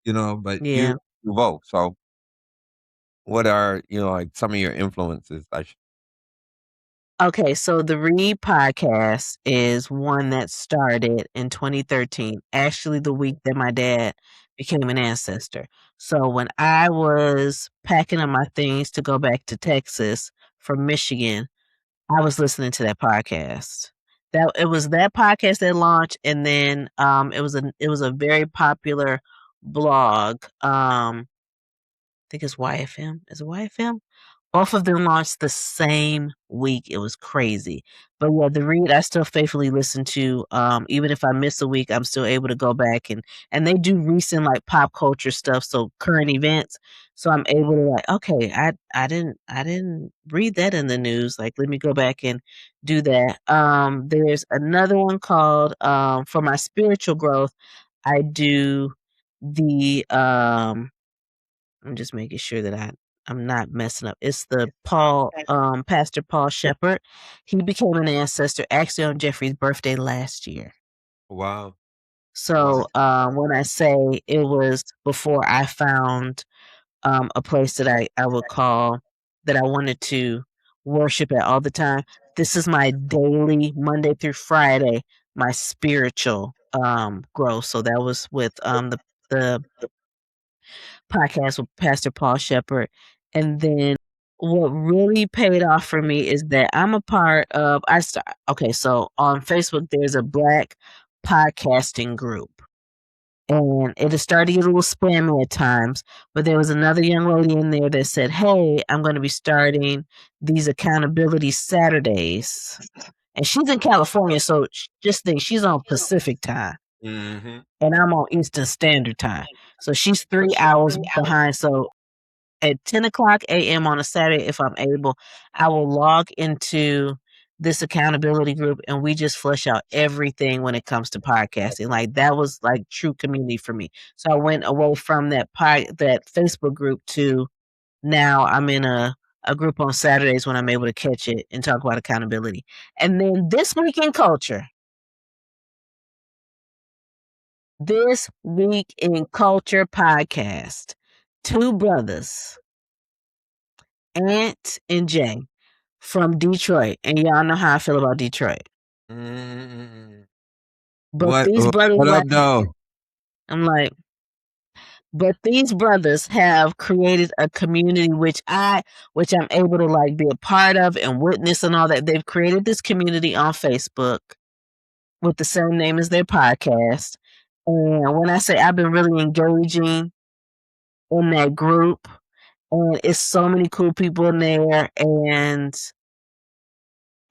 but Yeah. you vote. So, what are, like, some of your influences? Okay, so the Read podcast is one that started in 2013, actually the week that my dad became an ancestor. So when I was packing up my things to go back to Texas from Michigan, I was listening to that podcast. That podcast that launched, and then it was a very popular blog. I think it's YFM. Is it YFM? Both of them launched the same week. It was crazy. But yeah, the Read I still faithfully listen to. Even if I miss a week, I'm still able to go back and they do recent like pop culture stuff, so current events. So I'm able to like, okay, I didn't read that in the news. Like, let me go back and do that. There's another one called for my spiritual growth, I do the I'm just making sure that I'm not messing up. It's the Pastor Paul Shepherd. He became an ancestor actually on Jeffrey's birthday last year. Wow. Wow. So, when I say it was before I found, a place that I would call that I wanted to worship at all the time, this is my daily Monday through Friday, my spiritual, growth. So that was with, the podcast with Pastor Paul Shepherd. And then what really paid off for me is that I'm a part of okay, so on Facebook there's a Black podcasting group. And it is starting to get a little spammy at times, but there was another young lady in there that said, "Hey, I'm going to be starting these accountability Saturdays." And she's in California, so just think she's on Pacific time Mhm. and I'm on Eastern Standard Time. So she's 3 hours behind. So at 10 o'clock a.m. on a Saturday, if I'm able, I will log into this accountability group and we just flush out everything when it comes to podcasting. Like that was like true community for me. So I went away from that Facebook group to now I'm in a group on Saturdays when I'm able to catch it and talk about accountability. And then This Week in Culture podcast, two brothers, Ant and Jay from Detroit, and y'all know how I feel about Detroit. Mm. But these brothers, What like, up, though? I'm like, but these brothers have created a community which I'm able to like be a part of and witness and all that. They've created this community on Facebook with the same name as their podcast. And when I say I've been really engaging in that group, and it's so many cool people in there, and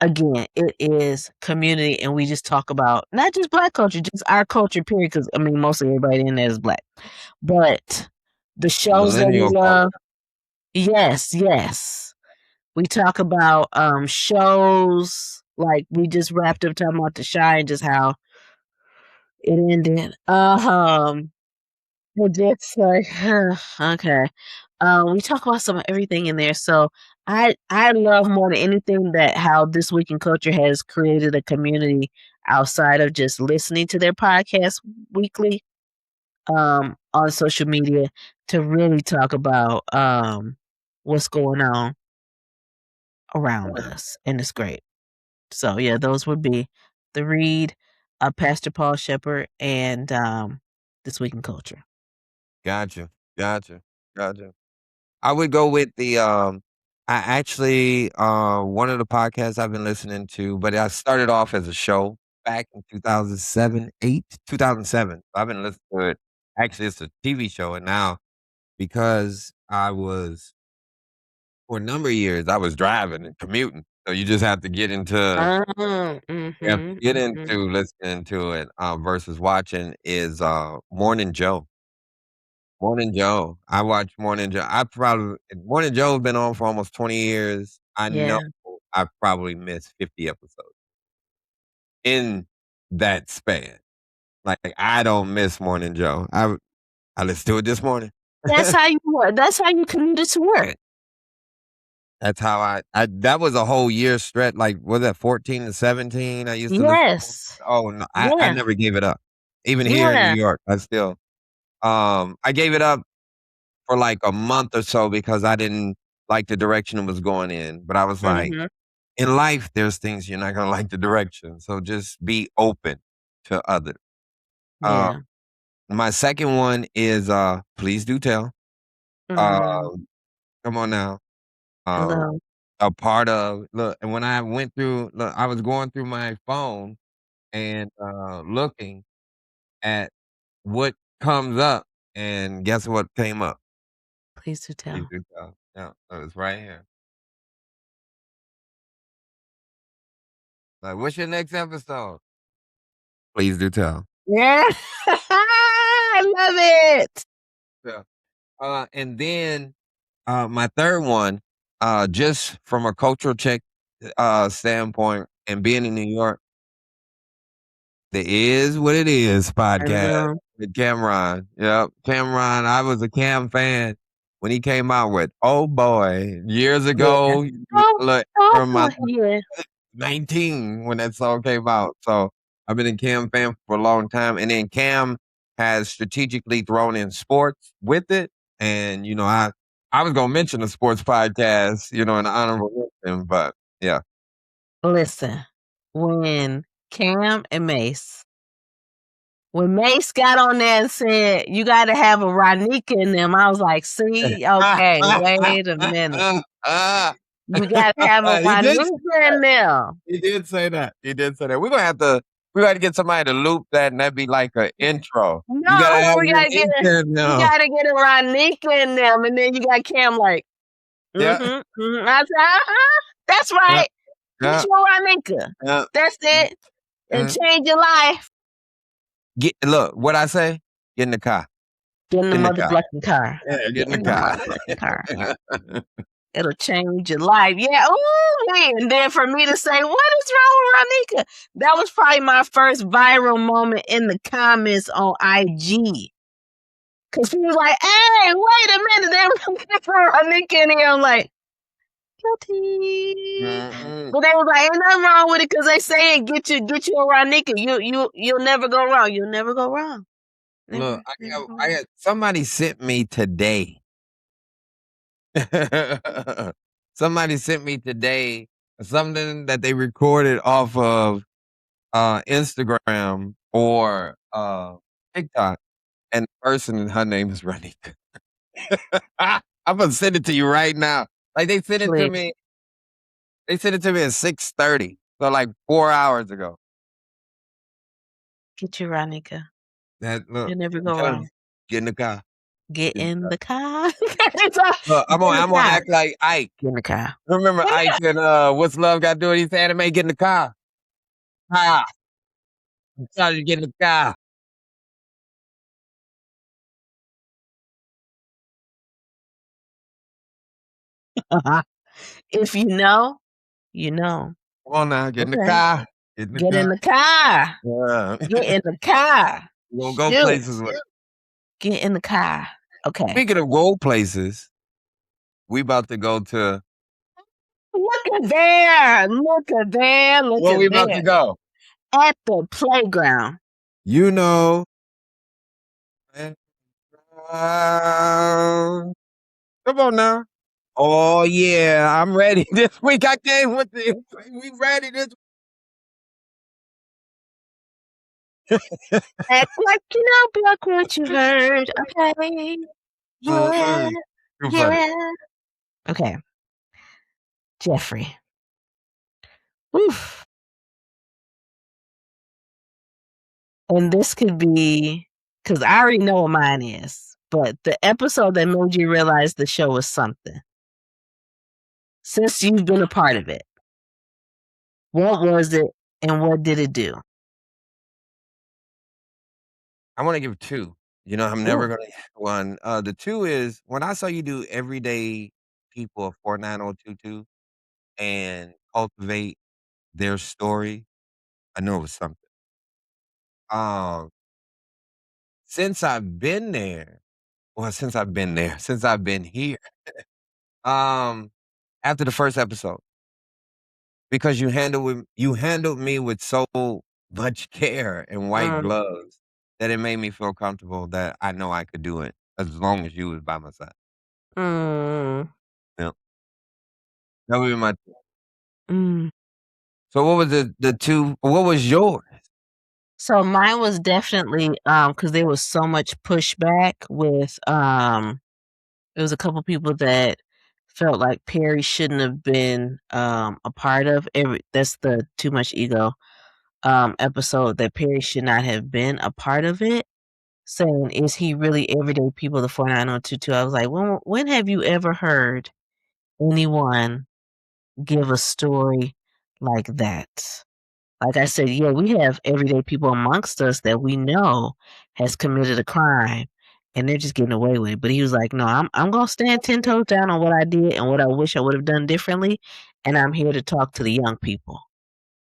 again, it is community, and we just talk about not just Black culture, just our culture, period. Because I mean, mostly everybody in there is Black, but the shows that we Millennial culture. love, yes, yes, we talk about shows like we just wrapped up talking about The Shy and just how it ended. It just like, okay. We talk about some of everything in there. So I love more than anything that how This Week in Culture has created a community outside of just listening to their podcast weekly on social media to really talk about what's going on around us. And it's great. So yeah, those would be The Read, Pastor Paul Shepherd, and This Week in Culture. Gotcha. Gotcha. Gotcha. I would go with the I actually one of the podcasts I've been listening to, but I started off as a show back in 2007, 8, 2007. I've been listening to it. Actually, it's a TV show, and now because I was for a number of years I was driving and commuting, so you just have to get into you have to get Mhm. into listening to it versus watching is Morning Joe. Morning Joe. I watch Morning Joe. I probably Morning Joe's been on for almost 20 years. I know Yeah. I've probably missed 50 episodes in that span. Like, I don't miss Morning Joe. I listened to it this morning. That's how you work. That's how you commuted to work. That's how I that was a whole year stretch, like, was that 14 to 17? I used to listen to Yes. oh, no, I Yeah. never gave it up. Even here in New Yeah. York, I still, I gave it up for, like, a month or so because I didn't like the direction it was going in, but I was like, Mhm. in life, there's things you're not gonna like the direction, so just be open to others. Uh, Yeah. my second one is, Please Do Tell. Mhm. Um, come on now. Um, Hello. a part of look, and when I went through look, I was going through my phone and, looking at what comes up, and guess what came up? Please do Please tell. Do Tell. Yeah, it was right here. Like, "What's your next episode?" "Please Do Tell." Yeah. I love it. Yeah. And then, my third one, just from a cultural check, standpoint and being in New York, the Is What It Is I podcast know. with Cameron. Yep, Cameron, I was a Cam fan when he came out with Oh Boy years Yeah. ago. Oh, Look, oh from my boy. Yeah. 19 when that song came out. So I've been a Cam fan for a long time. And then Cam has strategically thrown in sports with it. And, I was gonna mention the sports podcast, an honorable mention, but yeah. Listen, when Cam and Mace when Mace got on there and said, "You gotta have a Ronika in them," I was like, "See? Okay, wait a minute. You gotta have a He did say Ronika in that. them." He did say that. He did say that. We gotta get somebody to loop that and that'd be like an intro. You gotta No, have we gotta get a Ronika you now. gotta get a Ronika in them, and then you got Cam like, Yeah. "Mhm, mhm." I said, "Uh-huh, that's Yeah. right. Get Yeah. you a Ronika. Yeah. That's it. And Uh, change your life." look, what I say? Get in the car. Get in the Get in the car. motherfucking car. Yeah, get Get in the in the car. motherfucking car. It'll change your life. Yeah, ooh, and then for me to say, "What is wrong with Ronika?" That was probably my first viral moment in the comments on IG. Cause he was like, "Hey, wait a minute, they're looking for Ronika," and I'm like, "Guilty." Mhm. But they was like, "Ain't nothing wrong with it," cause they saying, "Get you a Ronika. You'll never go wrong. You'll never go wrong. Look, Never, never go I wrong." got somebody sent me today. Somebody sent me today something that they recorded off of Instagram or TikTok, and the person, her name is Ranika. I'm gonna send it to you right now. Like they sent it to Please me. They sent it to me at 6:30, so like 4 hours ago. get you Ronika. That look, You'll never I'm go telling wrong. you, get in the car. Get Get in the in car. the car. Look, Get in the I'm gonna car. act like Ike. Get in the car. Remember Ike and What's Love Got to Do with East Anime? Get in the car. Ah, I'm telling you, get in the car. If you know, you know. Come on now, get in the Okay. car. Get in the Get car. in the car. Yeah. Get in the car. We're gonna go Shoot. places with it. Get in the car. Okay. Speaking of gold places, we about to go to. Look at there. Look at there. Look Where at we about to there. go? At the playground. You know. Come on now. Oh yeah, I'm ready this week. I came with the. We ready this. Act like you know back what you heard. Okay. Yeah. Too funny. Yeah. Okay. Jeffrey. Oof. And this could be, because I already know what mine is, but the episode that made you realize the show was something. Since you've been a part of it, what was it and what did it do? I want to give 2. You know, I'm never gonna get one. The 2 is when I saw you do Everyday People of 49022 and cultivate their story. I knew it was something. Since I've been there, since I've been here, after the first episode, because you handled me with so much care and white gloves that it made me feel comfortable that I know I could do it as long as you was by my side. Yep. That would be my. So what was the 2? What was yours? So mine was definitely because there was so much pushback with there was a couple people that felt like Perry shouldn't have been a part of that's the Too Much Ego episode, that Perry should not have been a part of it, saying, is he really Everyday People the 49022? I was like, when have you ever heard anyone give a story like that? Like I said, yeah, we have everyday people amongst us that we know has committed a crime and they're just getting away with it. But he was like, no, I'm gonna stand 10 toes down on what I did and what I wish I would have done differently, and I'm here to talk to the young people.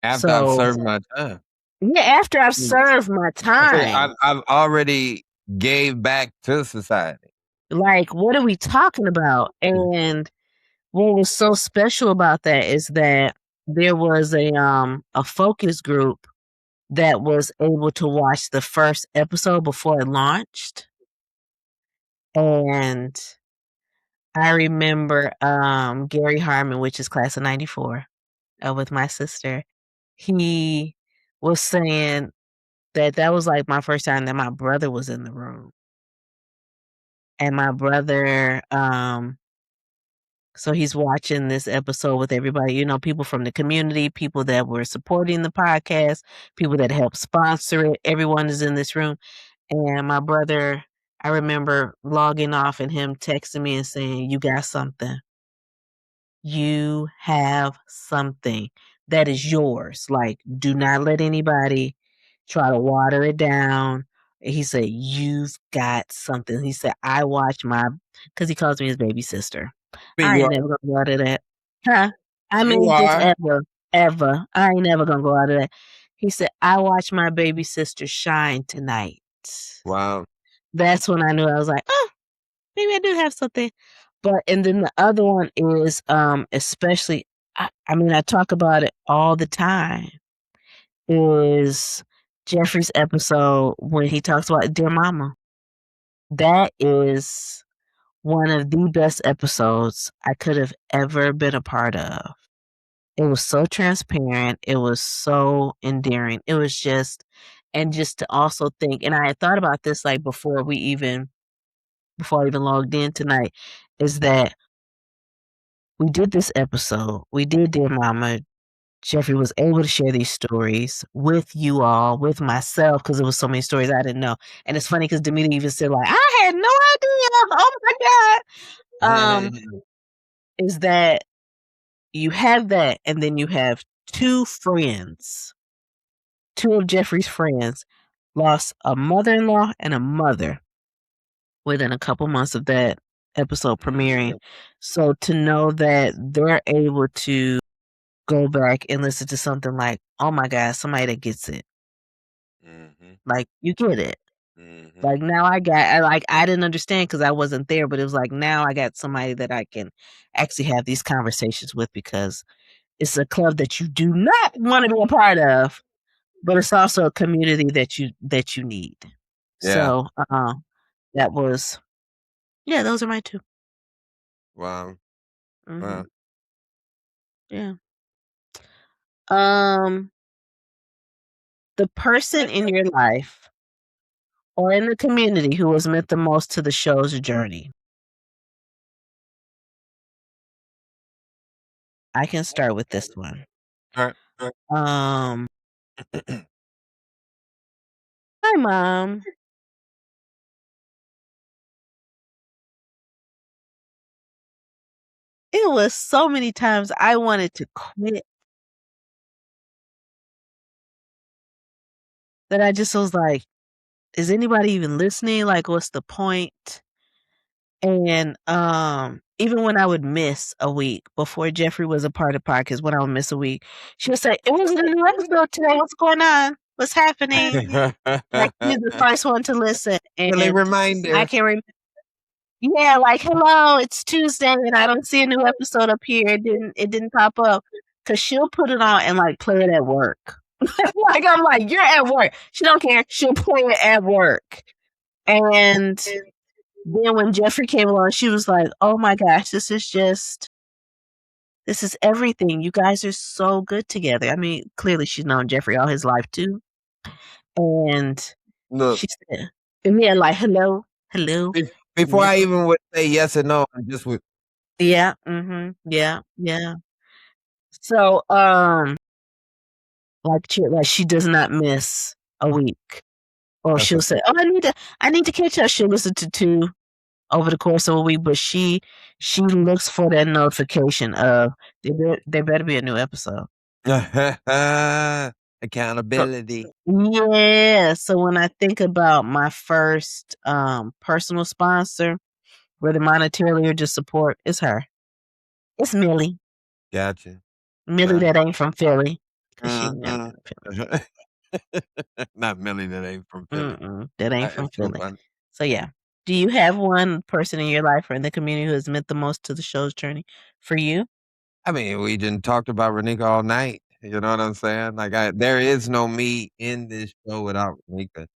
After I've served my time. Yeah, after I've served my time. I've already gave back to society. Like, what are we talking about? And what was so special about that is that there was a focus group that was able to watch the first episode before it launched. And I remember Gary Harmon, which is class of 94, with my sister. He was saying that was like my first time that my brother was in the room. And my brother, so he's watching this episode with everybody, you know, people from the community, people that were supporting the podcast, people that helped sponsor it. Everyone is in this room. And my brother, I remember logging off and him texting me and saying, you got something. You have something that is yours. Like, do not let anybody try to water it down. He said, you've got something. He said, I watch because he calls me his baby sister. I ain't never gonna go out of that. Huh? I mean, just ever. I ain't never gonna go out of that. He said, I watched my baby sister shine tonight. Wow. That's when I knew. I was like, oh, maybe I do have something. But, and then the other one is, especially, I mean, I talk about it all the time, is Jeffrey's episode when he talks about Dear Mama. That is one of the best episodes I could have ever been a part of. It was so transparent. It was so endearing. It was just to also think, and I had thought about this like before I even logged in tonight, is that we did this episode. We did Dear Mama. Jeffrey was able to share these stories with you all, with myself, because there was so many stories I didn't know. And it's funny because Demeter even said, like, I had no idea. Oh my God. Is that you have that, and then you have two of Jeffrey's friends lost a mother-in-law and a mother within a couple months of that episode premiering. So to know that they're able to go back and listen to something like, oh my God, somebody that gets it. Like, you get it. Mhm. Like, now I didn't understand because I wasn't there, but it was like, now I got somebody that I can actually have these conversations with because it's a club that you do not wanna be a part of, but it's also a community that you need. Yeah. So, that was yeah, those are my 2. Wow. Mhm. Wow. Yeah. Um, the person in your life or in the community who has meant the most to the show's journey. I can start with this one. Alright. Um, my mom. It was so many times I wanted to quit that I just was like, "Is anybody even listening? Like, what's the point?" And, even when I would miss a week before Jeffrey was a part of podcast, when I would miss a week, she would say, "It wasn't a new episode today. What's going on? What's happening?" Like, she's the first one to listen, Friendly and I reminder. can yeah, like, "Hello, it's Tuesday, and I don't see a new episode up here. It didn't pop up, cause 'Cause she'll put it on and, like, play it at work. Like, I'm like, "You're at work." She don't care. She'll play it at work. And then when Jeffrey came along, she was like, "Oh my gosh, this is everything. You guys are so good together." I mean, clearly she's known Jeffrey all his life too. And Look, she said yeah, like, "Hello, hello." before Yeah. I even would say yes or no, I just would Yeah, mhm, yeah, yeah. So, like she does not miss a week, or that's she'll a say, "Oh, I need to catch up." She'll listen to 2 over the course of a week, but she looks for that notification of there better be a new episode. So accountability. yeah, so when I think about my first, personal sponsor, whether monetarily or just support, it's her. It's Millie. Gotcha. Millie Gotcha. that ain't from Philly, 'cause she ain't never Mhm. been to Philly. Not Millie that ain't from Philly. That ain't from It's so Philly. funny. So, yeah. Do you have one person in your life or in the community who has meant the most to the show's journey for you? I mean, we didn't talked about Renika all night. You know what I'm saying? Like, there is no me in this show without Renika.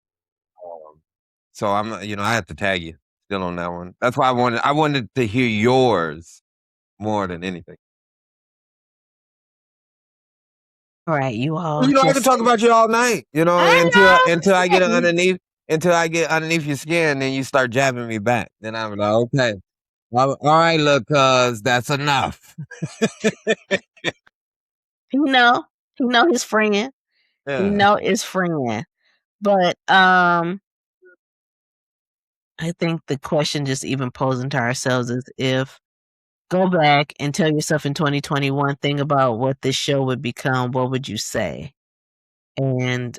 So I'm not, I have to tag you still on that one. That's why I wanted to hear yours more than anything. Alright, you all I can just talk about you all night, I until I know. get underneath your skin, then you start jabbing me back. Then I'm like, okay, all right, look, cuz that's enough. He know. He know his friend. He Yeah. know his friend. But, I think the question just even posing to ourselves is if go back and tell yourself in 2021 thing about what this show would become, what would you say? And,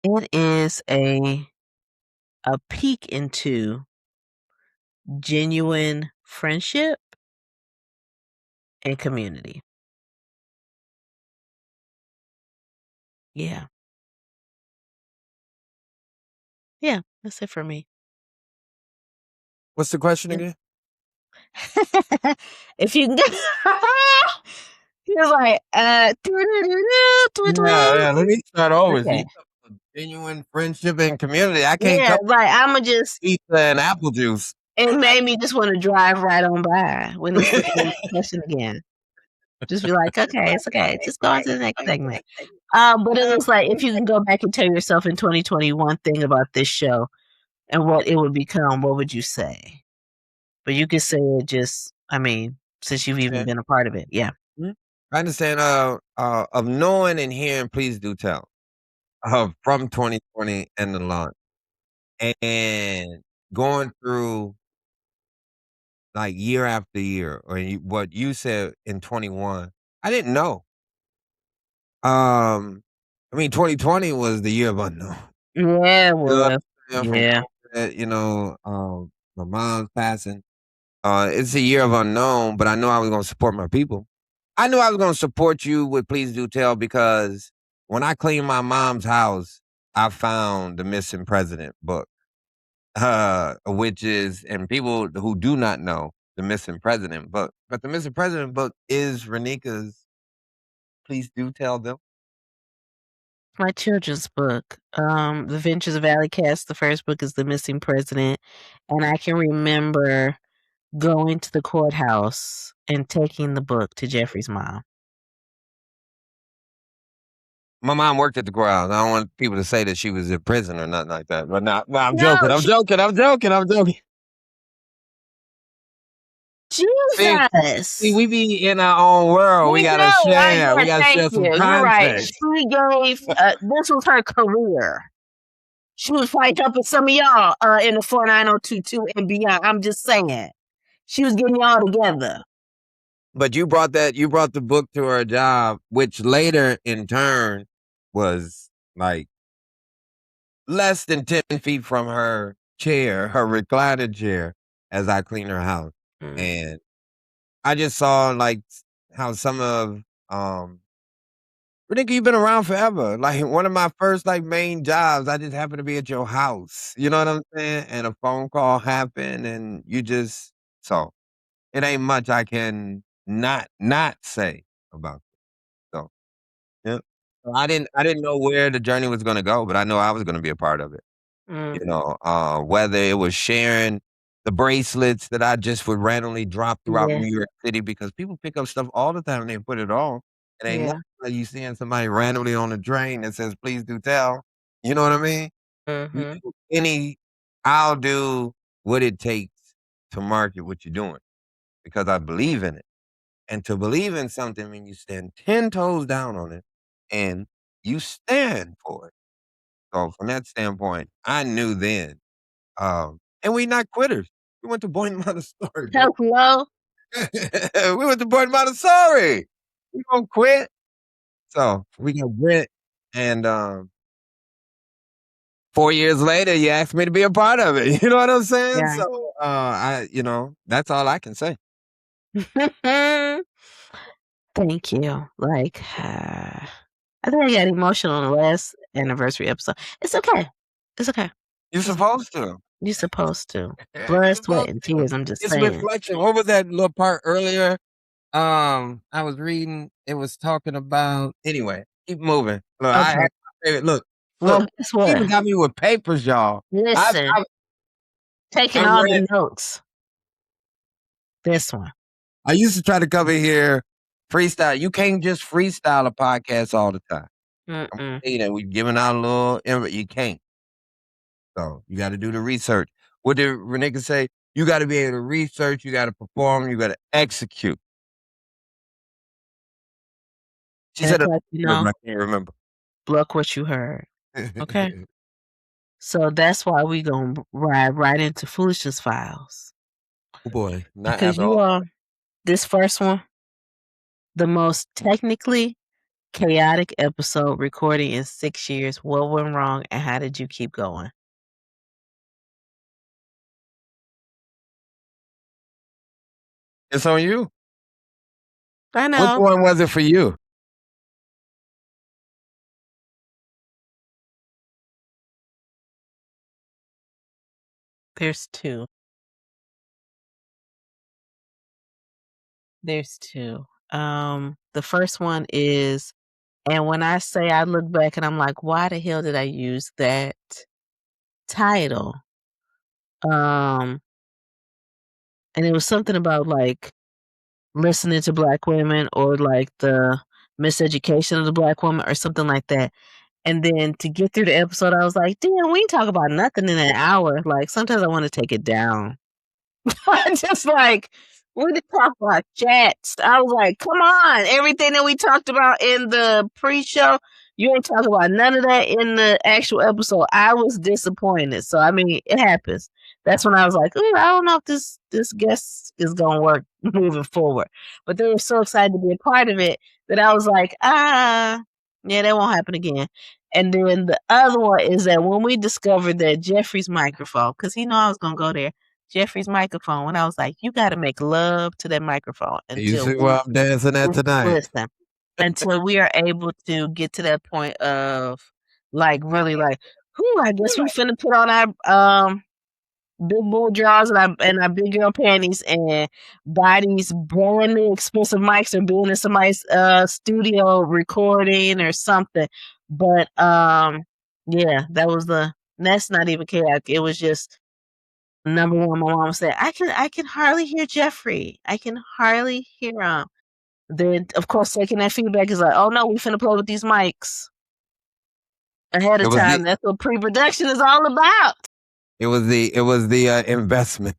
it is a peek into genuine friendship and community. Yeah. Yeah, that's it for me. What's the question Yeah. again? If you can get he was like, Yeah, yeah. Let me start over. So okay. you talk about genuine friendship and community. I can't Yeah, come like, Imma just with pizza and apple juice. it made me just wanna drive right on by when it's the same question again. Just be like, "Okay, it's okay. Just go on to the next segment." But it was like, if you can go back and tell yourself in 2021 thing about this show and what it would become, what would you say? But you could say it just I mean, since you've even Okay. been a part of it. Yeah. Mhm. I understand. Of knowing and hearing, please do tell. From 2020 and the launch, and going through like year after year, or what you said in 21. I didn't know. I mean, 2020 was the year of unknown. Yeah, it You know what was. I'm saying? From Yeah. COVID, my mom's passing. It's a year of unknown, but I know I was gonna support my people. I knew I was gonna support you with Please Do Tell because when I cleaned my mom's house, I found the Missing President book, which is and people who do not know the Missing President book, but the Missing President book is Renika's Please Do Tell Them. My children's book, The Ventures of Alley Cats, the first book is The Missing President, and I can remember going to the courthouse and taking the book to Jeffrey's mom. My mom worked at the courthouse. I don't want people to say that she was in prison or nothing like that. But not. Well, I'm No, joking. I'm joking. I'm joking. I'm joking. See, Jesus! we be in our own world. We We gotta know, share. We yeah, gotta thank share some you. You're right. context. She gave, this was her career. She was fighting up with some of y'all in the 49022 and beyond. I'm just saying. She was getting y'all together. But you brought the book to her job, which later in turn was like less than 10 feet from her chair, her recliner chair, as I cleaned her house. And I just saw like how some of Renika, you've been around forever. Like one of my first like main jobs, I just happened to be at your house. You know what I'm saying? And a phone call happened and you just so it ain't much I can not say about it. So yeah. So I didn't know where the journey was gonna go, but I know I was gonna be a part of it. You know, whether it was sharing the bracelets that I just would randomly drop throughout Yeah, New York City because people pick up stuff all the time and they put it on. It ain't yeah. nothing like you seeing somebody randomly on the drain that says, "Please do tell." You know what I mean? You Mhm. do I'll do what it takes to market what you're doing because I believe in it. And to believe in something means you stand 10 toes down on it and you stand for it. So from that standpoint, I knew then and we not quitters. We went to Boynton Montessori, bro. Hello? We went to Boynton Montessori. We gonna quit. So we got grit. And 4 years later, you asked me to be a part of it. You know what I'm saying? Yeah. So that's all I can say. Thank you. Like, I think I got emotional on the last anniversary episode. It's okay. It's okay. You're supposed to. You're supposed to. You're Blood, sweat, supposed and to. tears. I'm just It's saying. reflection. What was that little part earlier? I was reading. It was talking about. Anyway, keep moving. Look, I Okay. had my favorite. Look, Well, guess he even what? got me with papers, y'all. Listen, I've taking I've all read. the notes. This one. I used to try to come in here freestyle. You can't just freestyle a podcast all the time. I'm gonna Mm-mm. tell you that we're giving out a little. You can't. So you got to do the research. What did Renika say? You got to be able to research. You got to perform. You got to execute. She And said it's it, like, but I can't remember. block what you heard. Okay. So that's why we gonna ride right into Foolishness Files. Oh boy, not Because after you all. are this first one, the most technically chaotic episode recorded in 6 years. What went wrong and how did you keep going? It's on you. I Which know. one was it for you? There's two. There's two. The first one is, and when I say I look back and I'm like, why the hell did I use that title? Um, and it was something about like listening to black women or like the miseducation of the black woman or something like that. And then to get through the episode, I was like, damn, we ain't talk about nothing in an hour. Like sometimes I want to take it down. Just like we did talk about chats. I was like, come on, everything that we talked about in the pre-show, you ain't talking about none of that in the actual episode. I was disappointed. So I mean, it happens. That's when I was like, ooh, I don't know if this guest is gonna work moving forward. But they were so excited to be a part of it that I was like, yeah, that won't happen again. And then the other one is that when we discovered that Jeffrey's microphone, because he knew I was gonna go there, Jeffrey's microphone, and I was like, "You gotta make love to that microphone You until see where I'm dancing at tonight? listen, until we are able to get to that point of, like, really, like, whoo, I guess we finna put on our, big boy drawers and our big girl panties and buy these brand new expensive mics or being in somebody's studio recording or something." But yeah, that's not even chaotic. It was just number one. My mom said, I can hardly hear Jeffrey. I can hardly hear him. Then of course taking that feedback is like, oh no, we finna play with these mics ahead It of was the time. That's what pre-production is all about. it was the investment.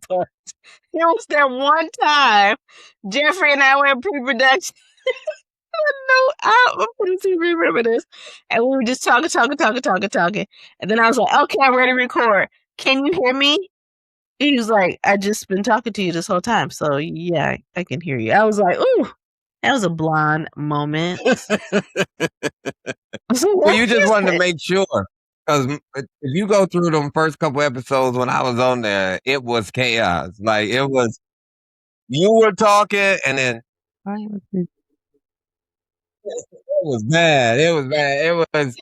But it was that one time Jeffrey and I were in pre-production. No, I'm gonna remember this. And we were just talking. And then I was like, okay, I'm ready to record. Can you hear me? He was like, I just been talking to you this whole time. So yeah, I can hear you. I was like, ooh, that was a blonde moment. Well, you just wanted to make sure. Because if you go through them first couple episodes when I was on there, it was chaos. Like, it was, you were talking, and then it was bad. It was bad. It was,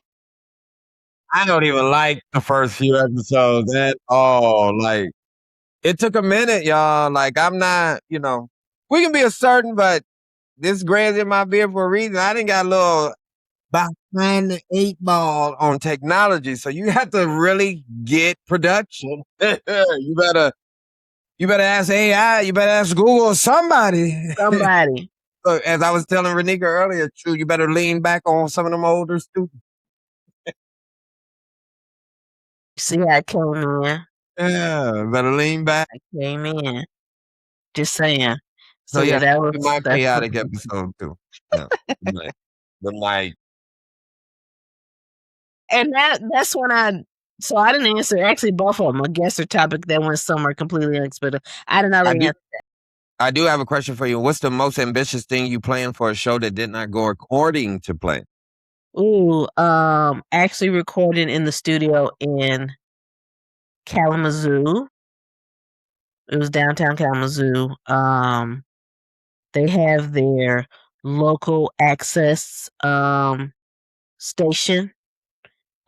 I don't even like the first few episodes at all. Like, it took a minute, y'all. Like, I'm not, we can be a certain, but this gray's in my beard for a reason. I didn't got a little behind the eight ball on technology. So you have to really get production. you better ask AI, you better ask Google, somebody. Somebody. So as I was telling Renika earlier, true, you better lean back on some of them older students. See, I came in. Yeah, better lean back. I came in. Just saying. So yeah, that was my chaotic episode too. Yeah. the mic. And that's when I didn't answer actually both of them. I guess a topic that went somewhere completely unexpected. I did not answer that. I do have a question for you. What's the most ambitious thing you planned for a show that did not go according to plan? Ooh, actually recording in the studio in Kalamazoo. It was downtown Kalamazoo. They have their local access station.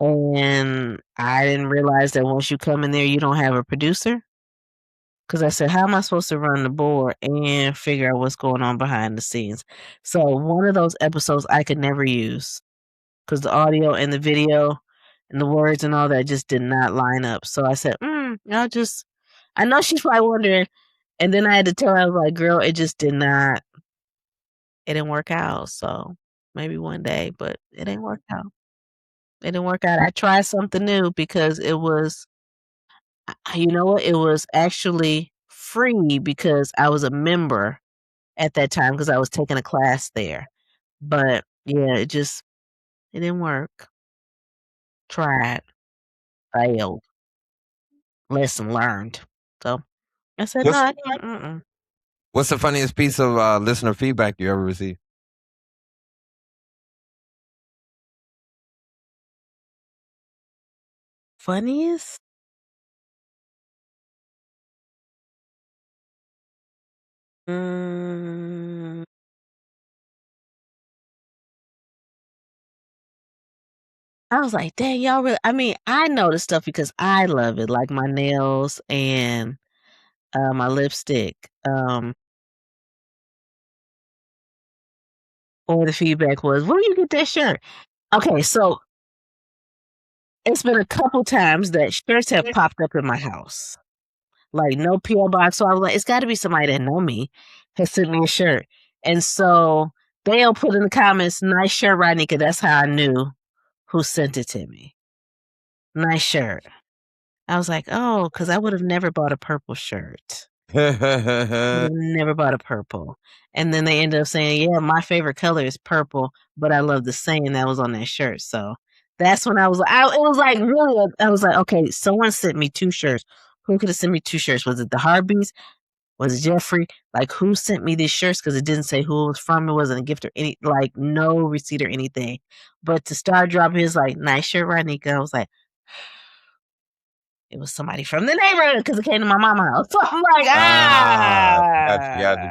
And I didn't realize that once you come in there, you don't have a producer. Because I said, how am I supposed to run the board and figure out what's going on behind the scenes? So one of those episodes I could never use because the audio and the video and the words and all that just did not line up. So I said, I know she's probably wondering. And then I had to tell her, I was like, girl, it didn't work out. So maybe one day, but it didn't work out. It didn't work out. I tried something new because it was, you know what? It was actually free because I was a member at that time because I was taking a class there. But yeah, it didn't work. Tried, failed, lesson learned. So I said, no, I can't. What's the funniest piece of listener feedback you ever received? Funniest? I was like, dang, y'all really, I mean, I know the stuff because I love it, like my nails and my lipstick. Or the feedback was, where do you get that shirt? Okay, so it's been a couple times that shirts have popped up in my house. Like no P.O. box. So I was like, it's got to be somebody that know me has sent me a shirt. And so they'll put in the comments, nice shirt, Rodney, that's how I knew who sent it to me. Nice shirt. I was like, oh, because I would have never bought a purple shirt. Never bought a purple. And then they ended up saying, yeah, my favorite color is purple, but I love the saying that was on that shirt. So that's when I was like, it was like really, I was like, okay, someone sent me 2 shirts. Who could have sent me 2 shirts? Was it the Harbies? Was it Jeffrey? Like, who sent me these shirts? Because it didn't say who it was from. It wasn't a gift or no receipt or anything. But to start dropping his like, nice shirt, Rodney. I was like, it was somebody from the neighborhood because it came to my mama's house. So I'm like,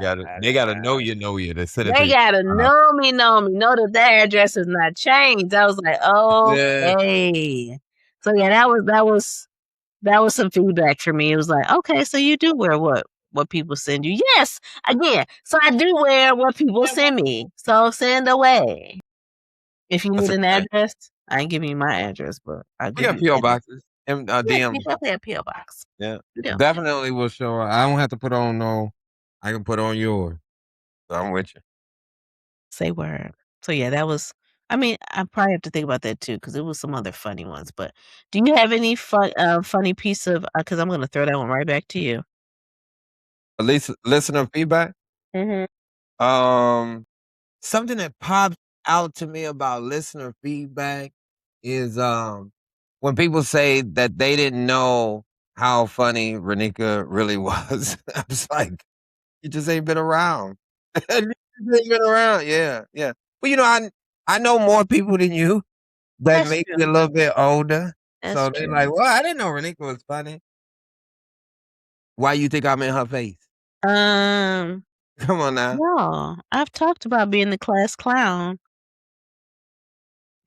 Got it. They gotta know you. They said it to they you. gotta know me, know that the address has not changed. I was like, Yeah. okay. So yeah, that was some feedback for me. It was like, okay, so you do wear what people send you. Yes, again. So I do wear what people send me. So send away. If you That's need a an good thing. address, I ain't giving you my address, but I'll We give got you PO address. boxes and Yeah, DM. you definitely have P.O. Box. Yeah, You do. definitely will show. I don't have to put on no. I can put on yours. So I'm with you. Say word. So yeah, that was. I mean, I probably have to think about that too because it was some other funny ones. But do you have any funny piece of? Because I'm gonna throw that one right back to you. At least listener feedback. Mm-hmm. Something that pops out to me about listener feedback is when people say that they didn't know how funny Renika really was. I was like, you just ain't been around. You just ain't been around. Yeah, yeah. Well, I know more people than you that That's make true. me a little bit older. That's So they're true. like, well, I didn't know Renika was funny. Why you think I'm in her face? Um, Come on now. no, I've talked about being the class clown.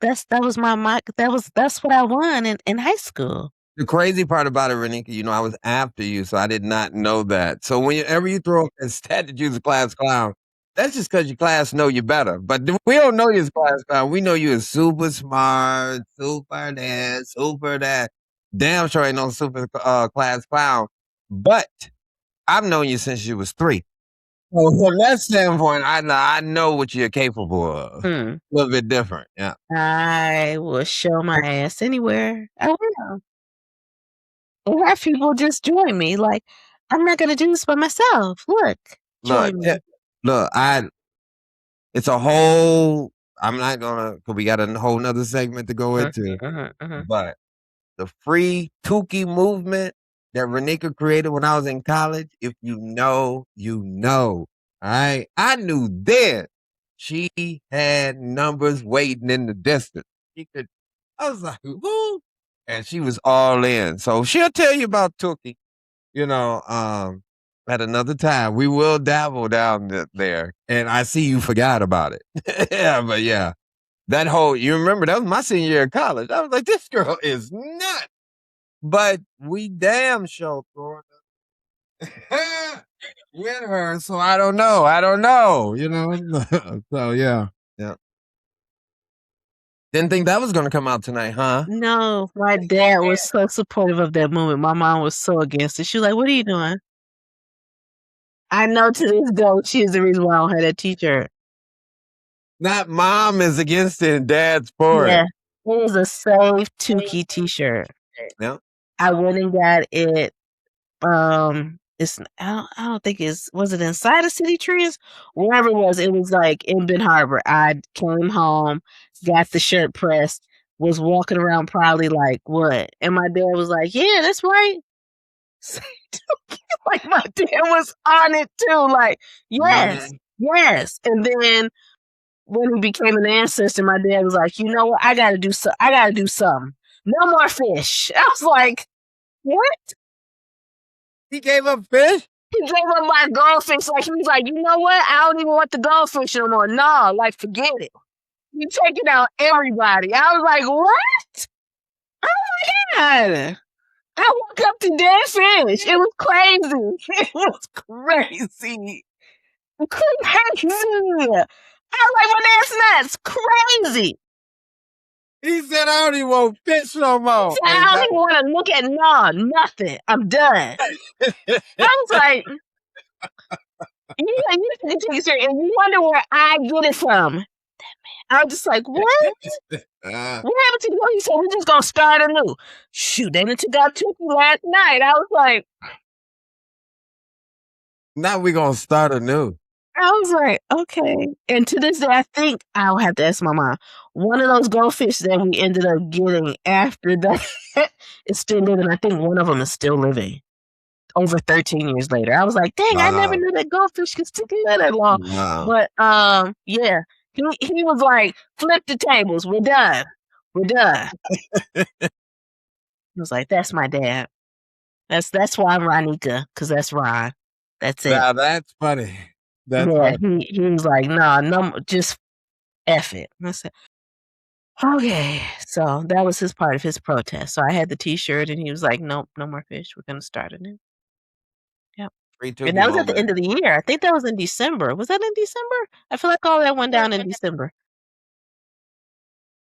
That's what I won in high school. The crazy part about it, Renika, I was after you, so I did not know that. So whenever you throw up a stat that you's a class clown, that's just because your class know you better. But we don't know you as class clown. We know you as super smart, super this, super that. Damn sure ain't no super class clown. But I've known you since you was 3. So from that standpoint, I know what you're capable of. Hmm. A little bit different, yeah. I will show my ass anywhere. I will. And have people just join me. Like, I'm not gonna do this by myself. Look, Look, join me. look, it's a whole. I'm not gonna, cause we got a whole nother segment to go into. But the free Tukey movement that Renika created when I was in college, if you know, you know. All right. I knew then she had numbers waiting in the distance. I was like, who? And she was all in. So she'll tell you about Tukey, at another time. We will dabble down there. And I see you forgot about it. Yeah, but yeah. You remember that was my senior year of college. I was like, this girl is nuts. But we damn sure throwing up with her, so I don't know, so yeah. Didn't think that was gonna come out tonight, huh? No, my dad was so supportive of that movement. My mom was so against it. She was like, "What are you doing?" I know to this day she's the reason why I don't have that T-shirt. Not mom is against it and dad's for Yeah, it. it was a Save Tukey T-shirt. Yeah. I went and got it. It's I don't think was it inside of City Trends? Wherever it was like in Ben Harbor. I came home, got the shirt pressed, was walking around proudly like, what? And my dad was like, yeah, that's right. Like my dad was on it too. Like, yes, yes. And then when he became an ancestor, my dad was like, you know what? I gotta do something. No more fish. I was like, what? He gave up fish? He gave up my goldfish. Like, he was like, you know what? I don't even want the goldfish no more. No, like, forget it. You taking out everybody. I was like, what? Oh my God. I woke up to dead fish. It was crazy. It was crazy. Crazy. I was like, well, that's nuts. Crazy. He said, I don't even want fish no more. I don't even want to look at nothing. I'm done. I was like, you take it serious, and you wonder where I get it from. I was just like, what? What happened to you? He said, we're just going to start anew. Shoot, they took out Tukey last night. I was like, now we're going to start anew. I was like, okay. And to this day, I think I'll have to ask my mom. One of those goldfish that we ended up getting after that is still living. I think one of them is still living over 13 years later. I was like, dang, I never knew that goldfish could stick that long. Wow. But yeah, he was like, flip the tables. We're done. We're done. He was like, that's my dad. That's why I'm Ronika, because that's Ron. That's it. Now that's funny. That's Yeah, funny. he was like, "Nah, no, just F it." I said, "Okay." So that was his part of his protest. So I had the T-shirt, and he was like, "Nope, no more fish. We're gonna start it new." Yep. Free And Tuki that was at the moment. end of the year. I think that was in December. Was that in December? I feel like all that went down in December.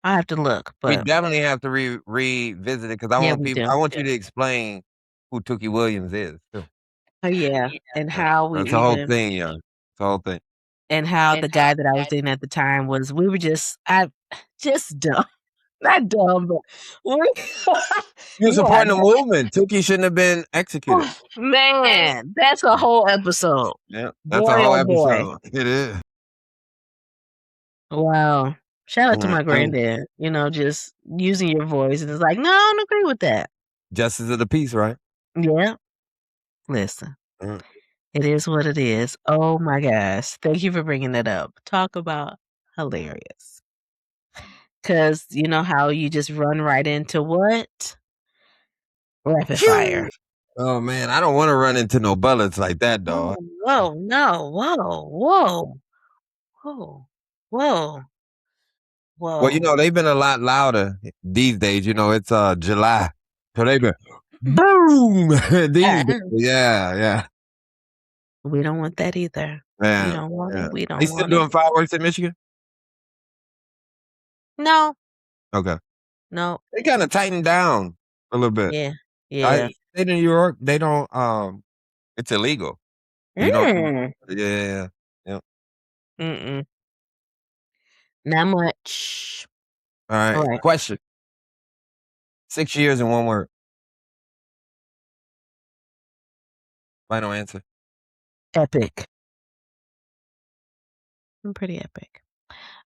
I have to look, We but definitely have to revisit it because yeah, we do. I want you to explain who Tookie Williams is too. Oh, yeah, and Yeah. how we That's the whole even thing, yeah. It's the whole thing. and how the guy that I was dating at the time was we were just dumb. Not dumb, but we You're yeah, supporting the movement. Tookie shouldn't have been executed. man, that's a whole episode. Yeah, that's a Boy, whole oh boy. episode. It is. Wow. Shout out to my Mhm. granddad, just using your voice, and it's like, "No, I don't agree with that." Justice of the peace, right? Yeah, listen, Mm. it is what it is. Oh my gosh, thank you for bringing that up. Talk about hilarious. 'Cause you know how you just run right into what? Rapid fire. Phew! Oh man, I don't want to run into no bullets like that, Whoa, dog. whoa, no, whoa, whoa, whoa, whoa, Well, whoa. they've been a lot louder these days. It's July. So they've been boom these days. Yeah, yeah. We don't want that either. We Man. don't want Yeah. it, we They don't still want it. doing fireworks in Michigan? No, Okay. no, They kinda tightened down a little bit. yeah, I yeah. state of New York, they don't, it's illegal. You don't Mm, yeah, yeah, yeah. Yep. mm-mm, not much. Alright. Alright, Question. 6 years in one word. Final answer. epic. I'm pretty epic.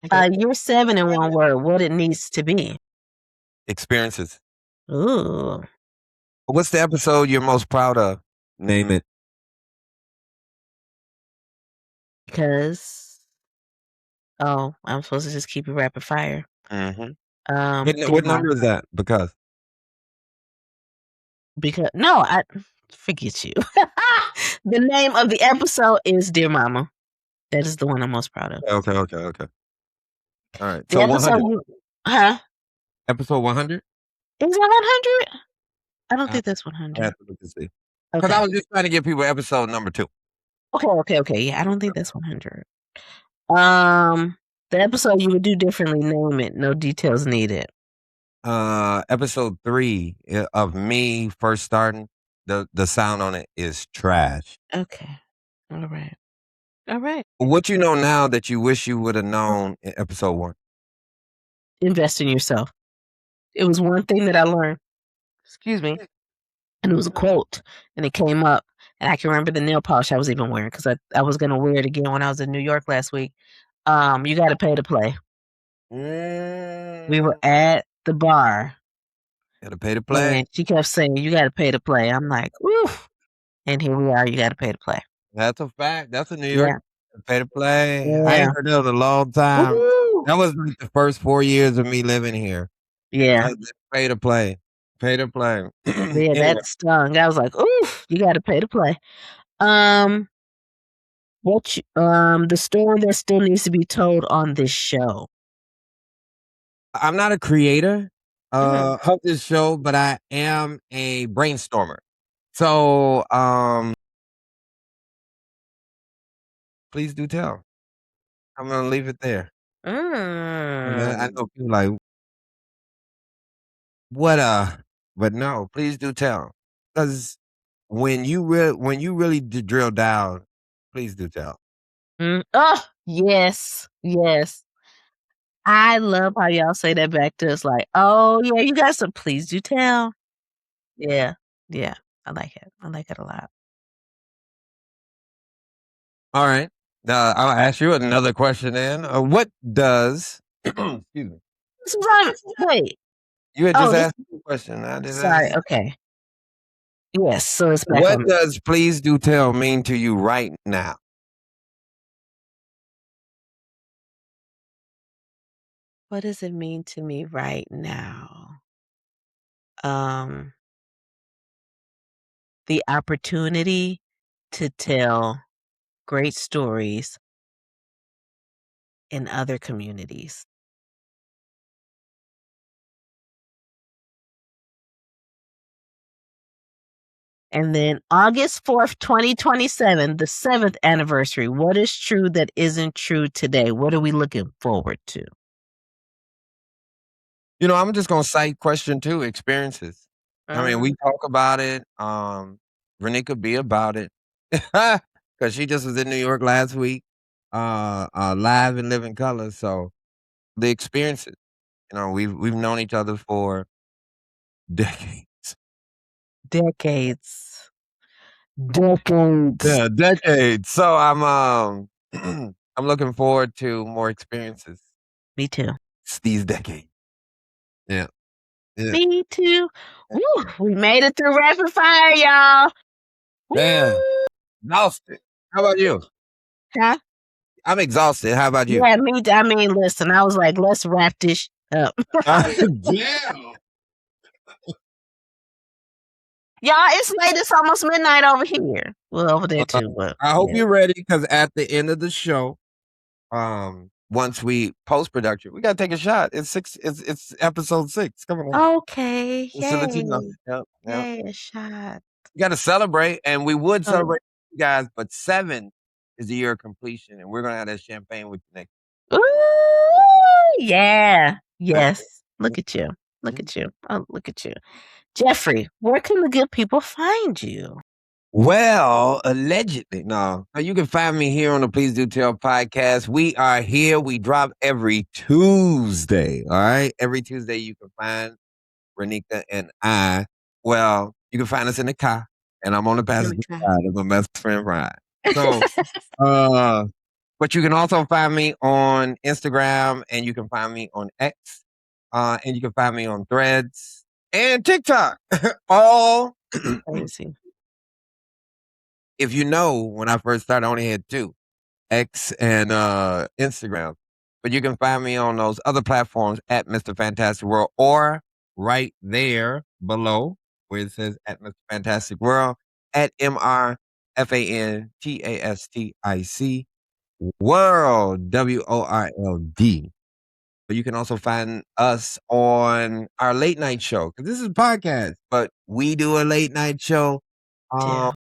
Okay. You're 7 in one word, what it needs to be. Experiences. Ooh, What's the episode you're most proud of? Name it. because I'm supposed to just keep it rapid fire. Mhm. Dear What mom. number is that? Because Because no, I forget you. The name of the episode is Dear Mama. That is the one I'm most proud of. okay, okay, okay. Alright. The So episode 100. you huh? Episode 100? Is that 100? I don't I think that's I 100. have to look to see. 'Cause I Okay. was just trying to give people episode number 2. Okay. Yeah, I don't think that's 100. Um, the episode you would do differently, name it. No details needed. Episode 3 of me first starting, the sound on it is trash. Okay. All right. All right. What you know now that you wish you would have known in episode 1? Invest in yourself. It was one thing that I learned. Excuse me. And it was a quote, and it came up, and I can remember the nail polish I was even wearing because I was gonna wear it again when I was in New York last week. You gotta pay to play. We were Mm. at the bar, Gotta pay to play. and she kept saying, "You gotta pay to play." I'm like, "Oof," and here we are, you gotta pay to play. That's a fact. That's a New York Yeah, pay to play. I yeah. ain't heard that in a long time. Woo! That was like the first 4 years of me living here. Yeah, Pay to play. Pay to play. yeah, Anyway, that stung. I was like, "Oof, you gotta pay to play." Um, the story that still needs to be told on this show. I'm not a creator Mhm. of this show, but I am a brainstormer. So, please do tell. I'm gonna leave it there. I Mm. know people like, "What, but no, please do tell, because when you really drill down, please do tell. Oh, yes, yes. I love how y'all say that back to us like, "Oh, yeah, you got some please do tell." Yeah, yeah, I like it. I like it a lot. Alright. I'll ask you another question then. What does excuse me. This was on wait. You had just Oh, this asked me a question. I just sorry, asked okay. Yes, so it's back what on. does please do tell mean to you right now? What does it mean to me right now? Um, the opportunity to tell great stories in other communities. And then August 4th, 2027, the 7th anniversary. What is true that isn't true today? What are we looking forward to? I'm just gonna cite question 2, experiences. I mean, we talk about it. Renika be about it because she just was in New York last week, live in living color. So the experiences, we've known each other for decades. Decades. Yeah, decades. So I'm I'm looking forward to more experiences. Me too. It's these decades. Yeah. Yeah. Me too. Woo, we made it through rapid fire, y'all. Yeah. Woo. Exhausted. How about you? Huh? I'm exhausted. How about you? Yeah, I mean, listen, I was like, let's wrap this up. Damn. Y'all, it's late. It's almost midnight over here. Well, over there too, but I hope yeah. you're ready because at the end of the show, once we post production, we gotta take a shot. It's episode 6. Come on. Okay. Just to let you know. Yay. Yep. Yep. Yay, a shot. You gotta celebrate, and we would Oh. celebrate you guys, but 7 is the year of completion, and we're gonna have that champagne with you next. Ooh, yeah. Yes. Look at you. Look at you. Oh, look at you. Jeffrey, where can the good people find you? Well, allegedly, no. You can find me here on the Please Do Tell podcast. We are here. We drop every Tuesday. All right. Every Tuesday, you can find Renika and I. Well, you can find us in the car, and I'm on the passenger side of my best friend ride. So, but you can also find me on Instagram, and you can find me on X, and you can find me on Threads and TikTok. All Crazy. if you know, when I first started, I only had 2, X and Instagram. But you can find me on those other platforms at Mr. Fantastic World, or right there below where it says at Mr. Fantastic World at MRFANTASTIC World, WORLD. But you can also find us on our late night show, because this is a podcast, but we do a late night show. Yeah.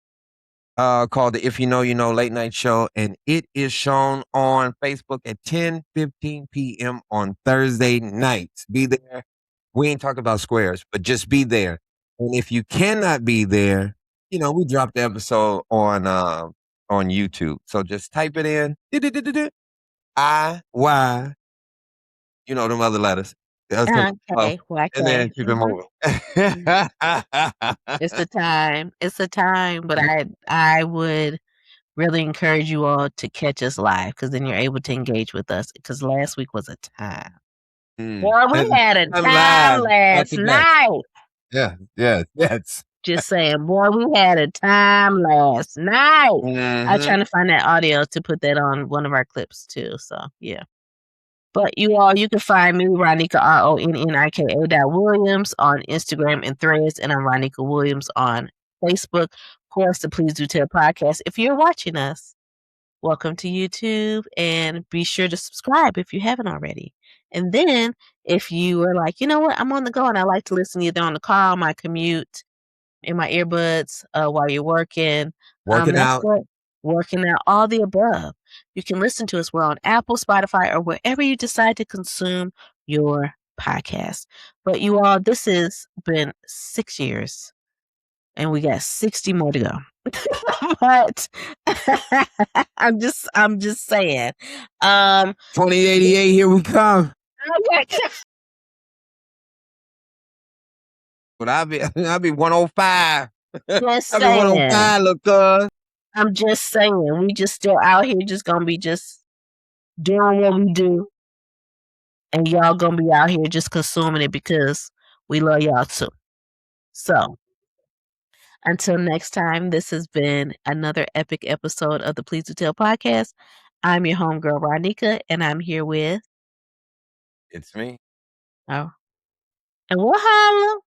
Called the If You Know, You Know late night show, and it is shown on Facebook at 10:15 p.m. on Thursday nights. Be there. We ain't talking about squares, but just be there. And if you cannot be there, we drop the episode on YouTube. So just type it in. IY. Them other letters. Okay. And then keep it moving. It's the time. It's the time. But I would really encourage you all to catch us live, because then you're able to engage with us. Because last week was a time. Boy, we had a time last night. Yeah, yes. Just saying, boy, we had a time last night. I was trying to find that audio to put that on one of our clips too. So yeah. But you can find me, Ronika, RONNIKA.Williams, on Instagram and Threads, and I'm Ronika Williams on Facebook. Of course, the Please Do Tell podcast. If you're watching us, welcome to YouTube, and be sure to subscribe if you haven't already. And then if you are like, you know what, I'm on the go and I like to listen either on the car, on my commute, in my earbuds, while you're working. Working out. Working out, all the above. You can listen to us. We're on Apple, Spotify, or wherever you decide to consume your podcast. But you all, this has been 6 years, and we got 60 more to go. But I'm just saying. 2088, here we come. But I'll be 105. Just I'll be 105, look good. I'm just saying, we just still out here just gonna be just doing what we do. And y'all gonna be out here just consuming it because we love y'all too. So, until next time, this has been another epic episode of the Please Do Tell podcast. I'm your homegirl, Ronika, and I'm here with... It's me. Oh. And we'll holla.